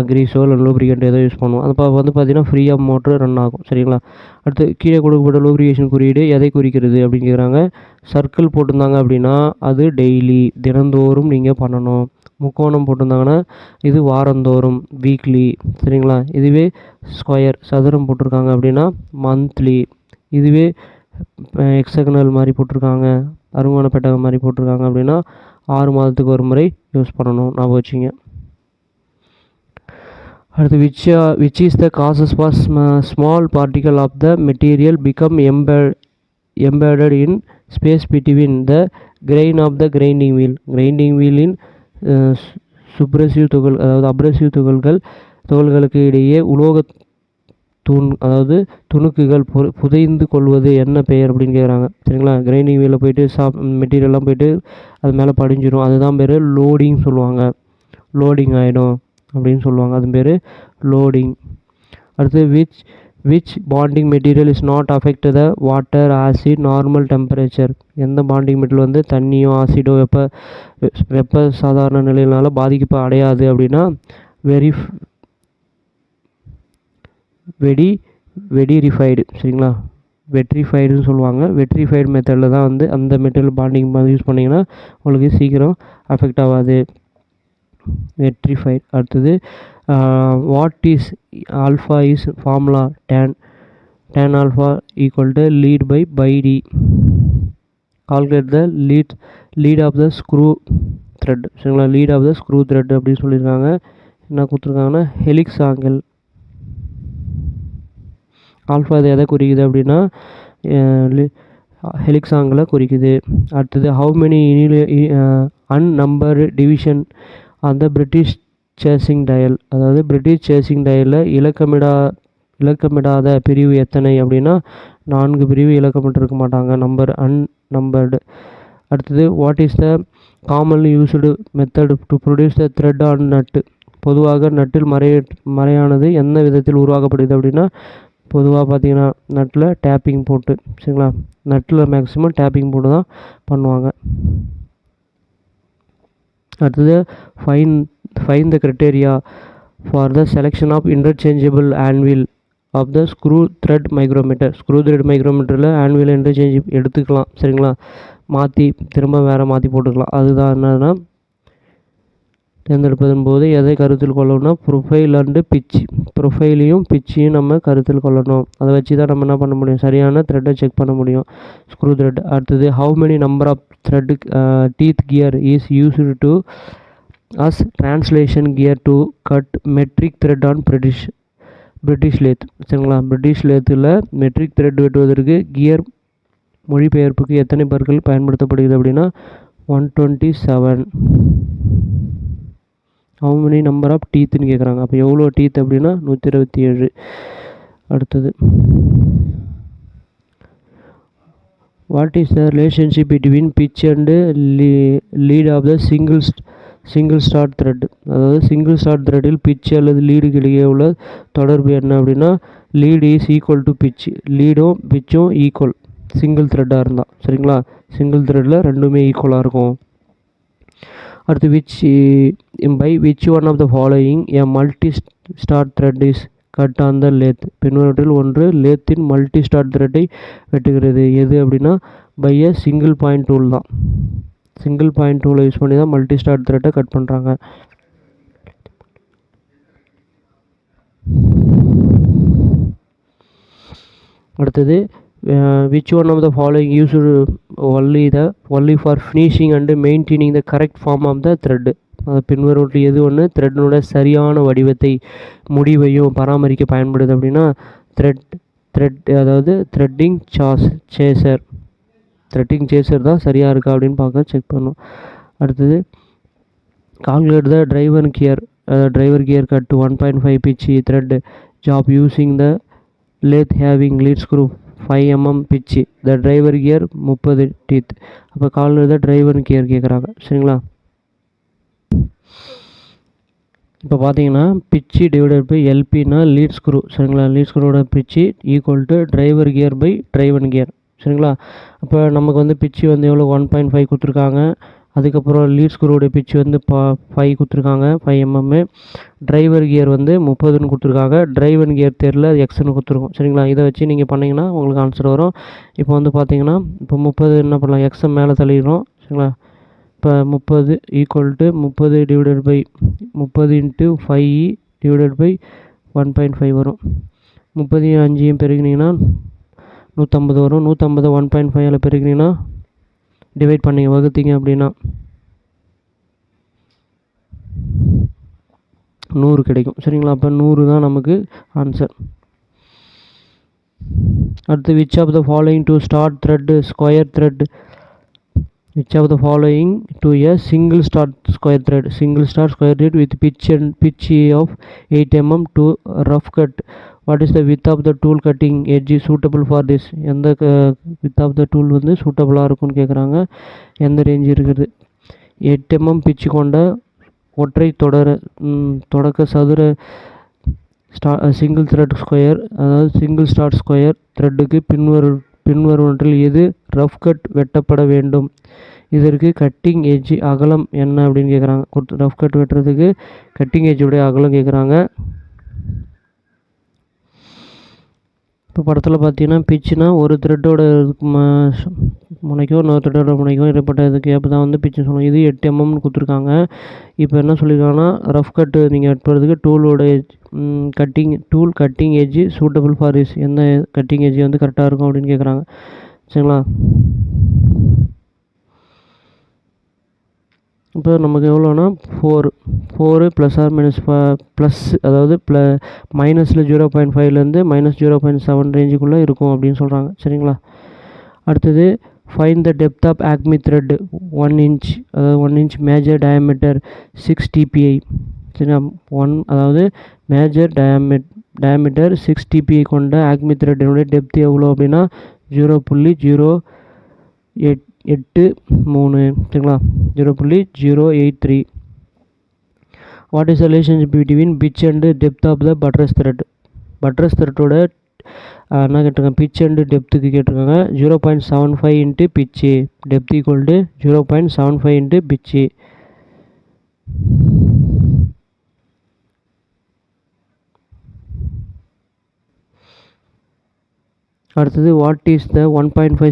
கிரீஸோ இல்லை லூப்ரிகேண்ட் ஏதோ யூஸ் பண்ணுவோம். அது வந்து பார்த்திங்கன்னா ஃப்ரீயாக மோட்ரு ரன் ஆகும் சரிங்களா. அடுத்து கீழே கொடுக்கப்பட்ட லூப்ரிகேஷன் குறியீடு எதை குறிக்கிறது அப்படின்னு கேட்குறாங்க. சர்க்கிள் போட்டிருந்தாங்க அப்படின்னா அது டெய்லி தினந்தோறும் நீங்கள் பண்ணணும். முக்கோணம் போட்டிருந்தாங்கன்னா இது வாரந்தோறும் வீக்லி சரிங்களா. இதுவே ஸ்கொயர் சதுரம் போட்டிருக்காங்க அப்படின்னா மந்த்லி. இதுவே எக்ஸகனல் மாதிரி போட்டிருக்காங்க, அருங்கான பெட்டகம் மாதிரி போட்டிருக்காங்க அப்படின்னா 6 மாதத்துக்கு ஒரு முறை யூஸ் பண்ணணும், ஞாபகம் வச்சுங்க. அடுத்து which is the causes for small particle of the material become embedded in space between the grain of the grinding wheel in சுப்ரசிவ் துகள் அதாவது அப்ரசிவ் துகள்களுக்கு இடையே உலோக தூண் அதாவது துணுக்குகள் புதைந்து கொள்வது என்ன பெயர் அப்படின்னு கேட்குறாங்க. சரிங்களா, கிரைண்டிங் வீலில் போயிட்டு மெட்டீரியல்லாம் போயிட்டு அது மேலே படிஞ்சிடும், அதுதான் பேர் லோடிங் சொல்லுவாங்க. லோடிங் ஆகிடும் அப்படின்னு சொல்லுவாங்க, அது பேர் லோடிங். அடுத்து which bonding material is not affect the water acid normal temperature. எந்த பாண்டிங் மெட்டீரியல் வந்து தண்ணியோ ஆசிடோ வெப்ப சாதாரண நிலையினால பாதிப்பு அடையாது அப்படின்னா வெடிரிஃபைடு. சரிங்களா, வெட்ரிஃபைடுன்னு சொல்லுவாங்க. வெட்ரிஃபைடு மெத்தடில் தான் வந்து அந்த மெட்டீரியல் பாண்டிங் யூஸ் பண்ணிங்கன்னா உங்களுக்கு சீக்கிரம் அஃபெக்ட் ஆகாது. வெட்ரிஃபைடு. அடுத்தது what is alpha is formula tan alpha equal to lead by d. Calculate the lead of the screw thread. சரிங்களா, lead of the screw thread அப்படின்னு சொல்லியிருக்காங்க. என்ன கொடுத்துருக்காங்கன்னா ஹெலிக்ஸ் ஆங்கிள். ஆல்ஃபா இது எதை குறிக்குது அப்படின்னா ஹெலிக்ஸ் ஆங்கிளை குறிக்குது. அடுத்தது ஹவு மெனி அன்னம்பர் டிவிஷன் அந்த பிரிட்டிஷ் சேசிங் டயல். அதாவது பிரிட்டிஷ் சேசிங் டயலில் இலக்கமிடாத பிரிவு எத்தனை அப்படின்னா 4 பிரிவு இலக்கமிட்டிருக்க மாட்டாங்க, அன்னம்பர்டு. அடுத்தது what is the commonly used method to produce the thread on நட்டு. பொதுவாக நட்டில் மறையானது எந்த விதத்தில் உருவாக்கப்படுது அப்படின்னா பொதுவாக பார்த்தீங்கன்னா நட்டில் டேப்பிங் போட்டு. சரிங்களா, நட்டில் மேக்ஸிமம் டேப்பிங் போட்டு தான் பண்ணுவாங்க. அடுத்தது find the criteria for the selection of interchangeable anvil of the screw thread micrometer. Screw thread மைக்ரோமீட்டரில் ஆன்வில் இன்டர்சேஞ்ச் எடுத்துக்கலாம். சரிங்களா, திரும்ப வேறு மாற்றி போட்டுக்கலாம். அதுதான் என்னன்னா தேர்ந்தெடுப்பதன் போது எதை கருத்தில் கொள்ளணும்னா ப்ரொஃபைல் அண்டு பிச். ப்ரொஃபைலையும் பிச்சையும் நம்ம கருத்தில் கொள்ளணும். அதை வச்சு தான் நம்ம என்ன பண்ண முடியும், சரியான த்ரெட்டை செக் பண்ண முடியும், ஸ்க்ரூ த்ரெட். அடுத்தது how many number of thread teeth gear is used to as translation gear to cut metric thread on British lathe. சரிங்களா, பிரிட்டிஷ் லேத்தில் மெட்ரிக் த்ரெட் வெட்டுவதற்கு கியர் மொழிபெயர்ப்புக்கு எத்தனை பற்கள் பயன்படுத்தப்படுகிறது அப்படின்னா 127. ஹவு மெனி நம்பர் ஆஃப் டீத்துன்னு கேட்குறாங்க. அப்போ எவ்வளோ டீத் அப்படின்னா 127. அடுத்தது what is the relationship between pitch and lead of the single start thread. அதாவது சிங்கிள் ஸ்டார்ட் த்ரெட்டில் பிச் அல்லது லீடுக்கு இடையே உள்ள தொடர்பு என்ன அப்படின்னா lead is equal to pitch. லீடும் பிச்சும் ஈக்குவல் சிங்கிள் த்ரெட்டாக இருந்தால். சரிங்களா, சிங்கிள் த்ரெட்டில் ரெண்டுமே ஈக்குவலாக இருக்கும். அடுத்து which one of the following a multi start thread is cut on the lathe. பின்வற்றில் ஒன்று லேத்தின் மல்டி ஸ்டார்ட் த்ரெட்டை வெட்டுகிறது. எது அப்படின்னா by a single point tool தான். சிங்கிள் பாயிண்ட் டூலை யூஸ் பண்ணி தான் மல்டி ஸ்டார்ட் த்ரெட்டை கட் பண்ணுறாங்க. அடுத்தது which one of the following used only for finishing and maintaining the correct form of the thread. பின்வருவற்றில் எது ஒன்று த்ரெட்னோட சரியான வடிவத்தை முடிவையும் பராமரிக்க பயன்படுது அப்படின்னா அதாவது த்ரெட்டிங் சேசர் தான் சரியாக இருக்கா அப்படின்னு பார்க்க செக் பண்ணும். அடுத்தது calculate the driver gear cut to 1.5 pitch thread job using the lathe having lead screw 5 mm pitch. The driver gear 30 டீத். அப்போ கால்குலேட் த டிரைவர் கியர் கேட்குறாங்க. சரிங்களா, இப்போ பார்த்தீங்கன்னா பிச்சு டிவைடட் பை எல்பின்னா லீட் ஸ்க்ரூ. சரிங்களா, லீட் ஸ்க்ரூவோட pitch equal to driver gear by driven gear. சரிங்களா, அப்போ நமக்கு வந்து பிச்சு வந்து எவ்வளோ 1.5 கொடுத்துருக்காங்க. அதுக்கப்புறம் லீட் ஸ்க்ரூவோட பிச்சு வந்து 5 கொடுத்துருக்காங்க, 5 mm. டிரைவர் கியர் வந்து 30ன்னு கொடுத்துருக்காங்க. டிரைவன் கியர் தெரியல, எக்ஸ்ன்னு கொடுத்துருக்கோம். சரிங்களா, இதை வச்சு நீங்கள் பண்ணிங்கன்னா உங்களுக்கு ஆன்சர் வரும். இப்போ வந்து பார்த்தீங்கன்னா இப்போ 30 என்ன பண்ணலாம், எக்ஸை மேலே தள்ளிடுறோம். சரிங்களா, இப்போ 30 equal to 30 divided by 30 × 5 divided by 1.5 வரும். 35 பெருகினீங்கன்னா 150 வரும். 150 1.5 பெருகினீங்கன்னா டிவைட் பண்ணிங்க வகுத்தீங்க அப்படின்னா 100 கிடைக்கும். சரிங்களா? அப்போ 100 தான் நமக்கு ஆன்சர். அடுத்து which of the following to start thread square thread, which of the following to a single start square thread with pitch of 8 mm to rough cut, what is the width of the tool cutting edge suitable for this? எந்த width of the tool வந்து சூட்டபுளாக இருக்கும்னு கேட்குறாங்க. எந்த range இருக்குது? 8 mm பிச்சு கொண்ட ஒற்றை தொடக்க சதுர சிங்கிள் த்ரெட் ஸ்கொயர், அதாவது சிங்கிள் ஸ்டார்ட் ஸ்கொயர் த்ரெட்டுக்கு பின்வருவற்றில் எது ரஃப் கட் வெட்டப்பட வேண்டும்? இதற்கு கட்டிங் எட்ஜ் அகலம் என்ன அப்படின்னு கேட்குறாங்க. ரஃப் கட் வெட்டுறதுக்கு கட்டிங் எட்ஜுடைய அகலம் கேட்குறாங்க. இப்போ படத்தில் பார்த்தீங்கன்னா பிச்சுனா ஒரு த்ரெட்டோட முனைக்கோ இன்னொரு த்ரெட்டோட முனைக்கோ இடைப்பட்ட இதுக்கு அப்போ தான் வந்து பிச்சு சொல்லணும். இது 8 mm கொடுத்துருக்காங்க. இப்போ என்ன சொல்லியிருக்காங்கன்னா ரஃப் கட்டு நீங்கள் வெட்டுறதுக்கு tool cutting edge suitable for this, எந்த கட்டிங் எட்ஜ் வந்து கரெக்டாக இருக்கும் அப்படின்னு கேட்குறாங்க. சரிங்களா? இப்போ நமக்கு எவ்வளோனா 4 ப்ளஸ் ஆர் மைனஸ் ப்ளஸ், அதாவது மைனஸில் 0.5லேருந்து -0.7 ரேஞ்சுக்குள்ளே இருக்கும் அப்படின்னு சொல்கிறாங்க. சரிங்களா? அடுத்தது find the depth of Acme thread 1 inch, அதாவது 1 inch மேஜர் டயாமீட்டர் 6 dpi. சரிங்களா? அதாவது மேஜர் டயாமீட்டர் 6 dpi கொண்ட ஆக்மி த்ரெட்டினுடைய டெப்த் எவ்வளோ அப்படின்னா 0.083. சரிங்களா? 0.083. What is the relationship between pitch and depth of the buttress த்ரெட்டோட என்ன கேட்டிருக்காங்க? பிச் அண்ட் டெப்த்துக்கு கேட்டிருக்காங்க. 0.75 இன்ட்டு பிச்சு, depth equal to 0.75 into pitch. அடுத்தது what is the 1.5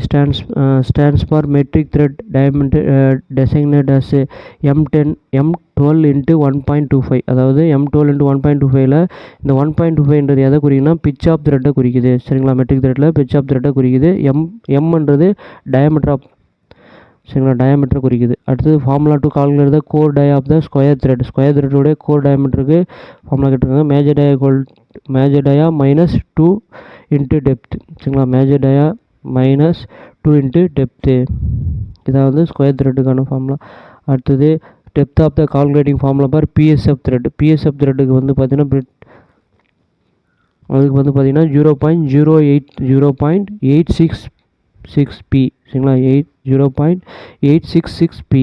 stands for metric thread diameter designated as M12 into 1.25. அதாவது M12 into 1.25ல் இந்த 1.25ன்றது எதை குறிக்குன்னா pitch of த்ரெட்டை குறிக்குது. சரிங்களா? மெட்ரிக் த்ரெட்டில் பிச் ஆஃப் த்ரெட்டை குறிக்குது. எம்ன்றது டயாமீட்டர் ஆஃப், சரிங்களா, டயாமீட்டர் குறிக்குது. அடுத்தது formula to calculate the core die of the square த்ரெட்டோடைய கோர் டயாமீட்டருக்கு ஃபார்முலா கேட்டிருக்காங்க. Major dia -2 into depth. சரிங்களா? Major dia -2 into depth. இதான் வந்து ஸ்கொயர் த்ரெட்டுக்கான ஃபார்முலா. அடுத்தது depth of the calculating formula for BSF த்ரெட்டுக்கு வந்து பார்த்தீங்கன்னா அதுக்கு வந்து பார்த்தீங்கன்னா 0.866p. சரிங்களா? 0.866p.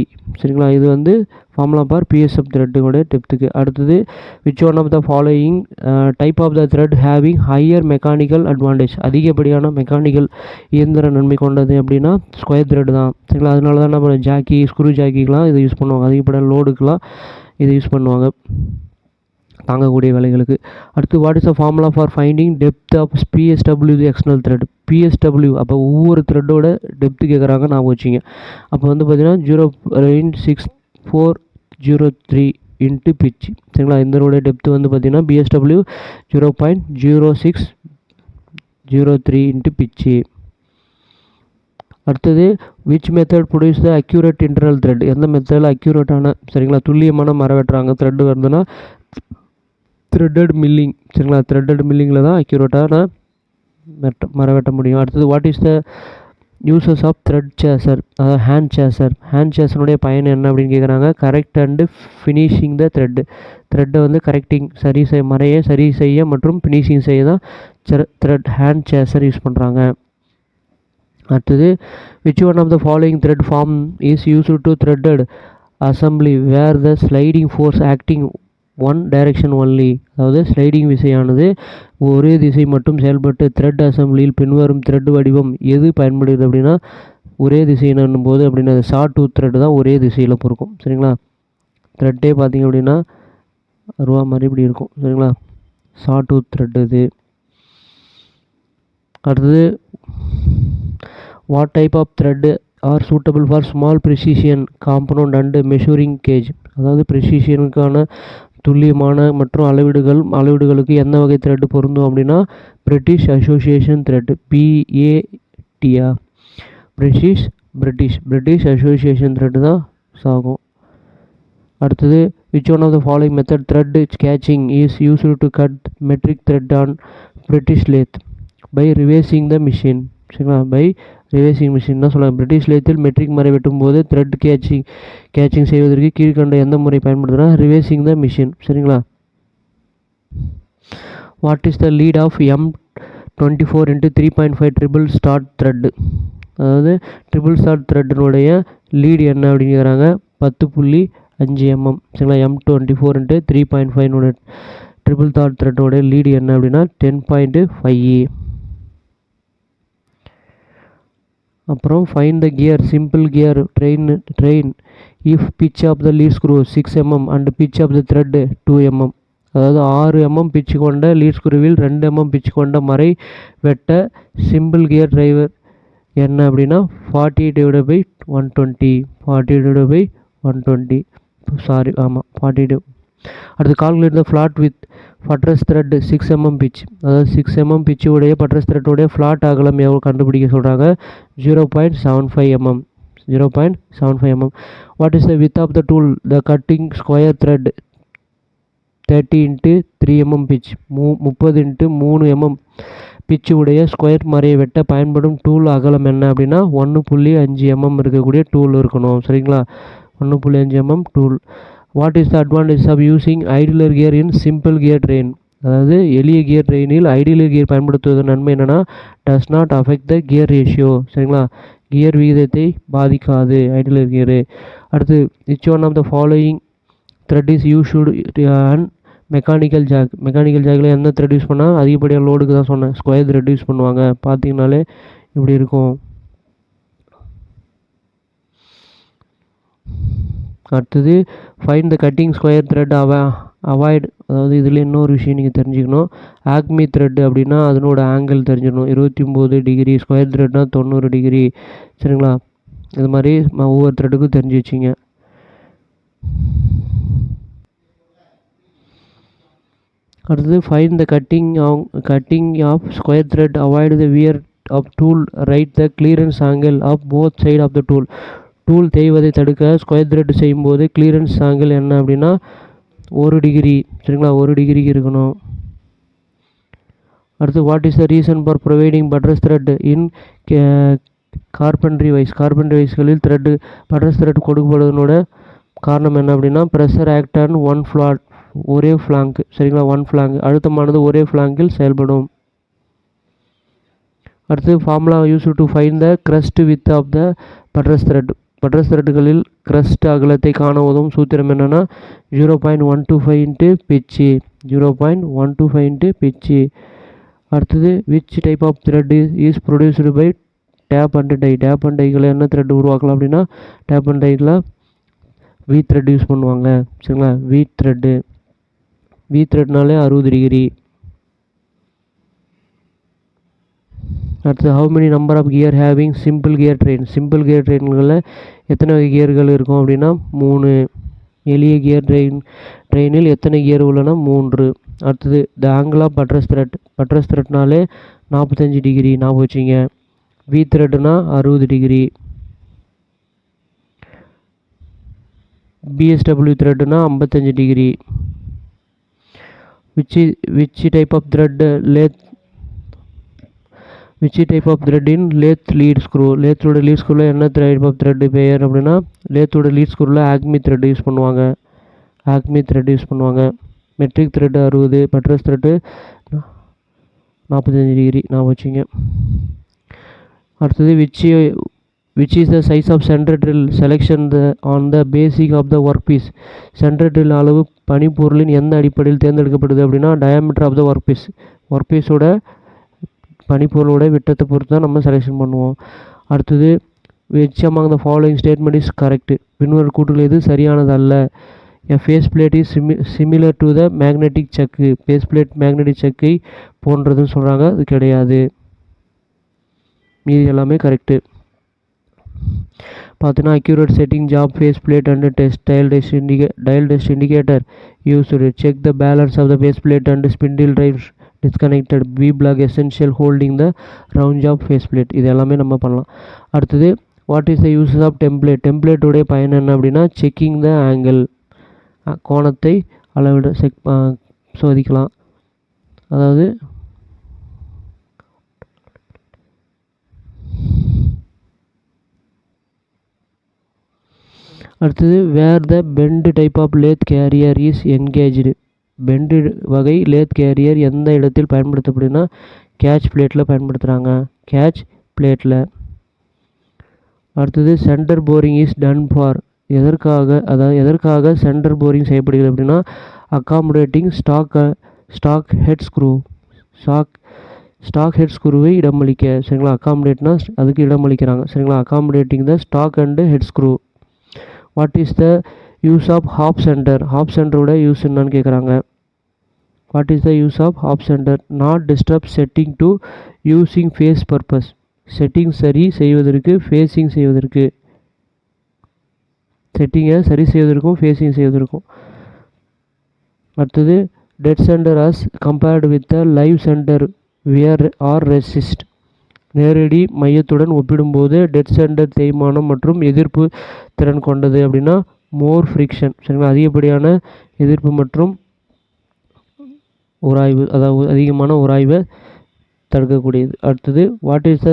சரிங்களா? இது வந்து ஃபார்முலா பார் பிஎஸ்எஃப் த்ரெட்டோட டெப்த்துக்கு. அடுத்தது which one of the following type of the thread having higher mechanical advantage, அதிகப்படியான மெக்கானிக்கல் இயந்திர நன்மை கொண்டது அப்படின்னா ஸ்கொயர் த்ரெட் தான். சரிங்களா? அதனால தான் நம்ம ஸ்க்ரூ ஜாக்கிக்கெலாம் இதை யூஸ் பண்ணுவாங்க. அதிகப்படியான லோடுக்கெலாம் இதை யூஸ் பண்ணுவாங்க, தாங்கக்கூடிய வேலைகளுக்கு. அடுத்து what is the formula for finding depth of PSW external thread? PSW அப்போ ஒவ்வொரு த்ரெட்டோட டெப்த்து கேட்குறாங்க, நான் வச்சுங்க. அப்போ வந்து பார்த்தீங்கன்னா 0.6403 இன்ட்டு பிச். சரிங்களா? இதனுடைய டெப்த்து வந்து பார்த்தீங்கன்னா PSW 0.0603 இன்ட்டு பிச்சு. அடுத்தது which method produce the accurate internal thread? எந்த மெத்தடில் அக்யூரேட்டான, சரிங்களா, துல்லியமான மரம் வெட்டுறாங்க த்ரெட் வருதுன்னா த்ரெட்டட் மில்லிங். சரிங்களா? த்ரெட்டட் மில்லிங்கில் தான் அக்யூரேட்டான மரம் வெட்ட முடியும். அடுத்தது what is the uses of thread chaser, அதாவது ஹேண்ட் சேசனுடைய பயன் என்ன அப்படின்னு கேட்குறாங்க. கரெக்ட் அண்டு ஃபினிஷிங் த த்ரெட்டை வந்து கரெக்டிங், மரையை சரி செய்ய மற்றும் ஃபினிஷிங் செய்ய தான் ஹேண்ட் சேசர் யூஸ் பண்ணுறாங்க. அடுத்தது which one of the following thread form is used to threaded assembly where the sliding force acting one direction only, அதாவது ஸ்லைடிங் விசையானது ஒரே திசை மட்டும் செயல்பட்டு த்ரெட் அசம்பிளியில் பின்வரும் த்ரெட் வடிவம் எது பயன்படுகிறது அப்படின்னா ஒரே திசையினும் போது அப்படின்னா ஷார்ட் டூத் த்ரெட் தான் ஒரே திசையில் பொறுக்கும். சரிங்களா? த்ரெட்டே பார்த்திங்க அப்படின்னா ரூபா மாதிரி இப்படி இருக்கும். சரிங்களா? ஷார்ட் டூத் த்ரெட் இது. அடுத்தது what type of thread are suitable for small precision component and measuring gauge, அதாவது ப்ரிசிஷியனுக்கான துல்லியமான மற்றும் அளவீடுகளுக்கு எந்த வகை த்ரெட் பொருந்தும் அப்படின்னா பிரிட்டிஷ் அசோசியேஷன் த்ரெட், BATயா, பிரிட்டிஷ் அசோசியேஷன் த்ரெட் தான் ஆகும். அடுத்தது which one of the following method thread catching is used to cut metric thread on British lathe? By reversing the machine. சரிங்களா, பை ரிவேர்சிங் மிஷின் தான் சொல்லுவாங்க. பிரிட்டிஷ் லேத்தில் மெட்ரிக் மறை வெட்டும் போது த்ரெட் கேச்சிங் செய்வதற்கு கீழ்கண்ட எந்த முறை பயன்படுத்துனா ரிவேர்சிங் த மிஷின். சரிங்களா. What is the lead of M24 into 3.5 triple start thread? அதாவது ட்ரிபிள் ஸ்டார்ட் த்ரெட்டினுடைய லீடு என்ன அப்படிங்கிறாங்க, 10.5 mm. சரிங்களா. M24 into 3.5 ட்ரிபிள் ஸ்டார்ட் த்ரெட்டோடைய லீடு என்ன அப்படின்னா 10.5. அப்புறம் find the gear simple gear train if pitch of the lead screw 6 mm and pitch of the thread 2 mm. அதாவது 6 mm பிச்சு கொண்ட லீட் ஸ்க்ரூவில் 2 mm பிச்சு கொண்ட மறை வெட்ட சிம்பிள் கியர் டிரைவர் என்ன அப்படின்னா 40/120. 40/120 சாரி ஆமாம் 40. அடுத்து calculate the flat with buttress thread 6 mm pitch. அதாவது 6 mm பிச்சு உடைய பட்ரஸ் த்ரெட்டோடைய ஃப்ளாட் அகலம் எவ்வளோ கண்டுபிடிக்க சொல்கிறாங்க, 0.75 mm. 0.75 mm. What is the with of the tool the cutting square thread 30 into 3 mm pitch. 30 x 3 mm பிச்சு உடைய ஸ்கொயர் மறையை வெட்ட பயன்படும் டூல் அகலம் என்ன அப்படின்னா 1.5 mm இருக்கக்கூடிய டூல் இருக்கணும். சரிங்களா, 1.5 mm tool. What is the advantage of using idler gear in simple gear train? அதாவது எளிய கியர் ட்ரெயினில் ஐடிலர் கியர் பயன்படுத்துவதன் நன்மை என்னென்னா does not affect the gear ratio. சரிங்களா, கியர் விகிதத்தை பாதிக்காது ஐடிலர் கியரு. அடுத்து which one of the following thread is used and mechanical jack? Mechanical ஜாக்கில் எந்த த்ரெட் யூஸ் பண்ணால் அதிகப்படியாக லோடுக்கு தான் சொன்னேன், ஸ்கொயர் த்ரெட் யூஸ் பண்ணுவாங்க. பார்த்தீங்கனாலே இப்படி இருக்கும். அடுத்தது find the cutting square thread avoid. அதாவது இதில் இன்னொரு விஷயம் நீங்கள் தெரிஞ்சுக்கணும், ஆக்மி த்ரெட் அப்படின்னா அதனோட ஆங்கிள் தெரிஞ்சுக்கணும். 29 டிகிரி, ஸ்கொயர் த்ரெட்னா 90 டிகிரி. சரிங்களா, இது மாதிரி ஒவ்வொரு த்ரெட்டுக்கும் தெரிஞ்சு வச்சிங்க. அடுத்தது find the cutting of square thread avoid the wear of tool right the clearance angle of both side of the tool. Tool தேய்வதை தடுக்க ஸ்கொயர் த்ரெட் செய்யும்போது கிளியரன்ஸ் ஆங்கிள் என்ன அப்படின்னா 1 டிகிரி. சரிங்களா, 1 டிகிரிக்கு இருக்கணும். அடுத்து what is the reason for providing buttress thread in carpentry வைஸ்களில் த்ரெட்டு பட்ரஸ் த்ரெட் கொடுக்கப்படுவதனோட காரணம் என்ன அப்படின்னா pressure act on one flat, ஒரே ஃப்ளாங்க். சரிங்களா, ஒன் ஃப்ளாங்க் அழுத்தமானது ஒரே ஃப்ளாங்கில் செயல்படும். அடுத்து formula use to find the crest width of the buttress thread. Buttress த்ரெட்டுகளில் க்ரஸ்ட் அகலத்தை காண உதவும் சூத்திரம் என்னென்னா 0.125 into பிச்சு. 0.125 into பிச்சு. அடுத்தது which type of thread is produced by tap and die? Tap and டைகளை என்ன த்ரெட் உருவாக்கலாம் அப்படின்னா டேப் அண்ட் டையில் வீட் த்ரெட் யூஸ் பண்ணுவாங்க. சரிங்களா, வீட் த்ரெட்னாலே 60 டிகிரி. அடுத்து how many number of gear having simple gear train? Simple gear ட்ரெயின்களில் எத்தனை வகை கியர்கள் இருக்கும் அப்படின்னா 3. எளிய கியர் ட்ரெயினில் எத்தனை கியர் உள்ளன? 3. அடுத்தது த ஆங்கிள் ஆஃப் பட்ரஸ் த்ரெட்னாலே 45 டிகிரி ஞாபகம் வச்சிங்க. வி த்ரெட்னா 60 டிகிரி. BSW த்ரெட்னா 55 degree. which type of thread in lathe lead screw? lathe ஓட லீட் ஸ்க்ரூல என்ன டைப் ஆஃப் த்ரெட் பெயர் அப்படின்னா லேத்தோட லீட் ஸ்க்ரூல ஆக்மி த்ரெட் யூஸ் பண்ணுவாங்க. Metric thread 60, buttress thread 45 degree நான் வச்சுங்க. அடுத்தது which is the size of center drill selection on the basic of the workpiece? center drill அளவு பணிப்பொருளின் எந்த அடிப்படையில் தேர்ந்தெடுக்கப்படுது அப்படின்னா diameter of the workpiece-ஓட பணிப்பொருளோட விட்டத்தை பொறுத்து தான் நம்ம செலெக்ஷன் பண்ணுவோம். அடுத்தது which among the following statement is correct? பின்வரும் கூற்றுகள் எது சரியானது அல்ல? a face plate is similar to the magnetic chuck. face plate magnetic சக்கை போன்றதுன்னு சொல்கிறாங்க, அது கிடையாது. மீதி எல்லாமே கரெக்டு. பார்த்தீங்கன்னா accurate setting job face plate and test dial test indicator use to check the balance of the face plate and spindle drive disconnected. B block essential holding the round job face plate. இது எல்லாமே நம்ம பண்ணலாம். அடுத்தது what is the uses of டெம்ப்ளேட்டோடைய பயன் என்ன அப்படின்னா checking த கோணத்தை அளவிட சோதிக்கலாம். அதாவது அடுத்தது where the bent type of lathe carrier is engaged. Bent வகை லேத் கேரியர் எந்த இடத்தில் பயன்படுத்தப்படுதுன்னா கேட்ச் பிளேட்டில் பயன்படுத்துகிறாங்க. கேட்ச் பிளேட்டில். அடுத்தது centre boring is done for. எதற்காக சென்டர் போரிங் செய்யப்படுகிறது அப்படின்னா accommodating stock head screw. Stock head ஸ்க்ரூவை இடமளிக்க. சரிங்களா, அக்காமடேட்னா அதுக்கு இடமளிக்கிறாங்க. சரிங்களா, accommodating the stock and head screw. What is the use of half centre. Half சென்டரோட யூஸ் என்னன்னு கேட்குறாங்க. What is the use of half centre. Not disturb setting to using face purpose. Setting சரி செய்வதற்கு, ஃபேஸிங் செய்வதற்கு. செட்டிங்கை சரி செய்வதற்கும் facing செய்வதற்கும். அடுத்தது dead centre as compared with the live centre wear are resist. நேரடி மையத்துடன் ஒப்பிடும்போது டெட் சென்டர் தேய்மானம் மற்றும் எதிர்ப்பு திறன் கொண்டது அப்படின்னா மோர் ஃப்ரிக்ஷன். சரிங்களா, அதிகப்படியான எதிர்ப்பு மற்றும் உராய்வு, அதாவது அதிகமான உராய்வை தடுக்கக்கூடியது. அடுத்தது what is the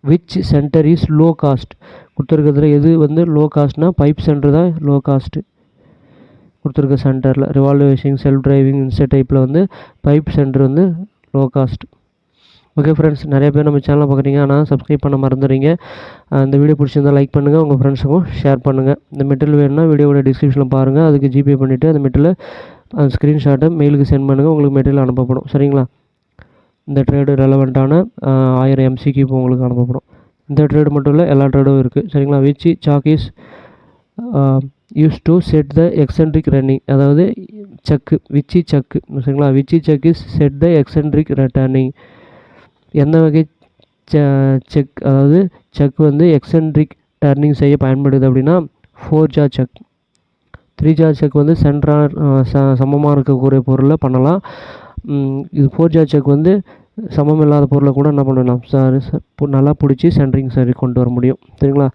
which centre is low cost. கொடுத்துருக்கிறதுல எது லோ காஸ்ட்னா பைப் சென்டர் தான் லோ காஸ்ட்டு. கொடுத்துருக்க சென்டரில் ரிவால்வேஷன் செல்ஃப் டிரைவிங் இன்ஸ்டா டைப்பில் pipe centre low cost. Okay friends, நிறைய பேர் நம்ம சேனலை பார்க்குறீங்க, ஆனால் சப்ஸ்கிரைப் பண்ண மறந்துடுறீங்க. இந்த வீடியோ பிடிச்சிருந்தால் லைக் பண்ணுங்கள், உங்கள் ஃப்ரெண்ட்ஸுக்கும் ஷேர் பண்ணுங்கள். இந்த மெட்டீரியல் வேணும்னா வீடியோவோட டிஸ்கிரிப்ஷனில் பாருங்கள், அதுக்கு ஜிபே பண்ணிவிட்டு அந்த மெட்டீரியல் அந்த ஸ்க்ரீன்ஷாட்டை மெயிலுக்கு சென்ட் பண்ணுங்கள், உங்களுக்கு மெட்டீரியல் அனுப்பப்படும். சரிங்களா, இந்த ட்ரேடு ரெலவெண்ட்டான 1000 MCQ இப்போ உங்களுக்கு அனுப்பப்படும். இந்த ட்ரேடு மட்டும் இல்லை, எல்லா ட்ரேடும் இருக்குது. சரிங்களா, which chuck is use to set the eccentric running. அதாவது சக்கு, விச்சி சக்கு. சரிங்களா, which chuck is set the eccentric turning. எந்த வகை செக், அதாவது செக் எக்ஸென்ட்ரிக் டர்னிங் செய்ய பயன்படுது அப்படின்னா 4 ஜா செக். 3 ஜா செக் சென்டராக சமமாக இருக்கக்கூடிய பொருளை பண்ணலாம். இது 4 ஜா செக் சமம் இல்லாத பொருளை கூட என்ன பண்ணலாம், நல்லா பிடிச்சி சென்டரிங் சரி கொண்டு வர முடியும். சரிங்களா,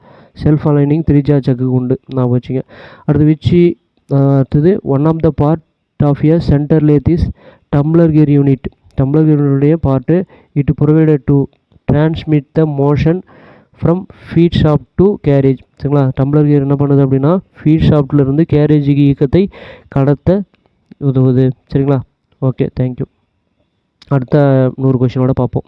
செல்ஃப் அலைனிங் 3 ஜா செக்குக்கு உண்டு, நான் வச்சுங்க. அடுத்தது one of the part of a centre lathe is tumbler gear unit. Tumbler கியருடைய part it provided to transmit the motion from feed shaft to carriage. சரிங்களா, டம்ளர் கியர் என்ன பண்ணுது அப்படின்னா ஃபீட் ஷாஃப்ட்லேருந்து கேரேஜுக்கு இயக்கத்தை கடத்த உதவுது. சரிங்களா, ஓகே, தேங்க்யூ. அடுத்த 100 கொஷினோட பார்ப்போம்.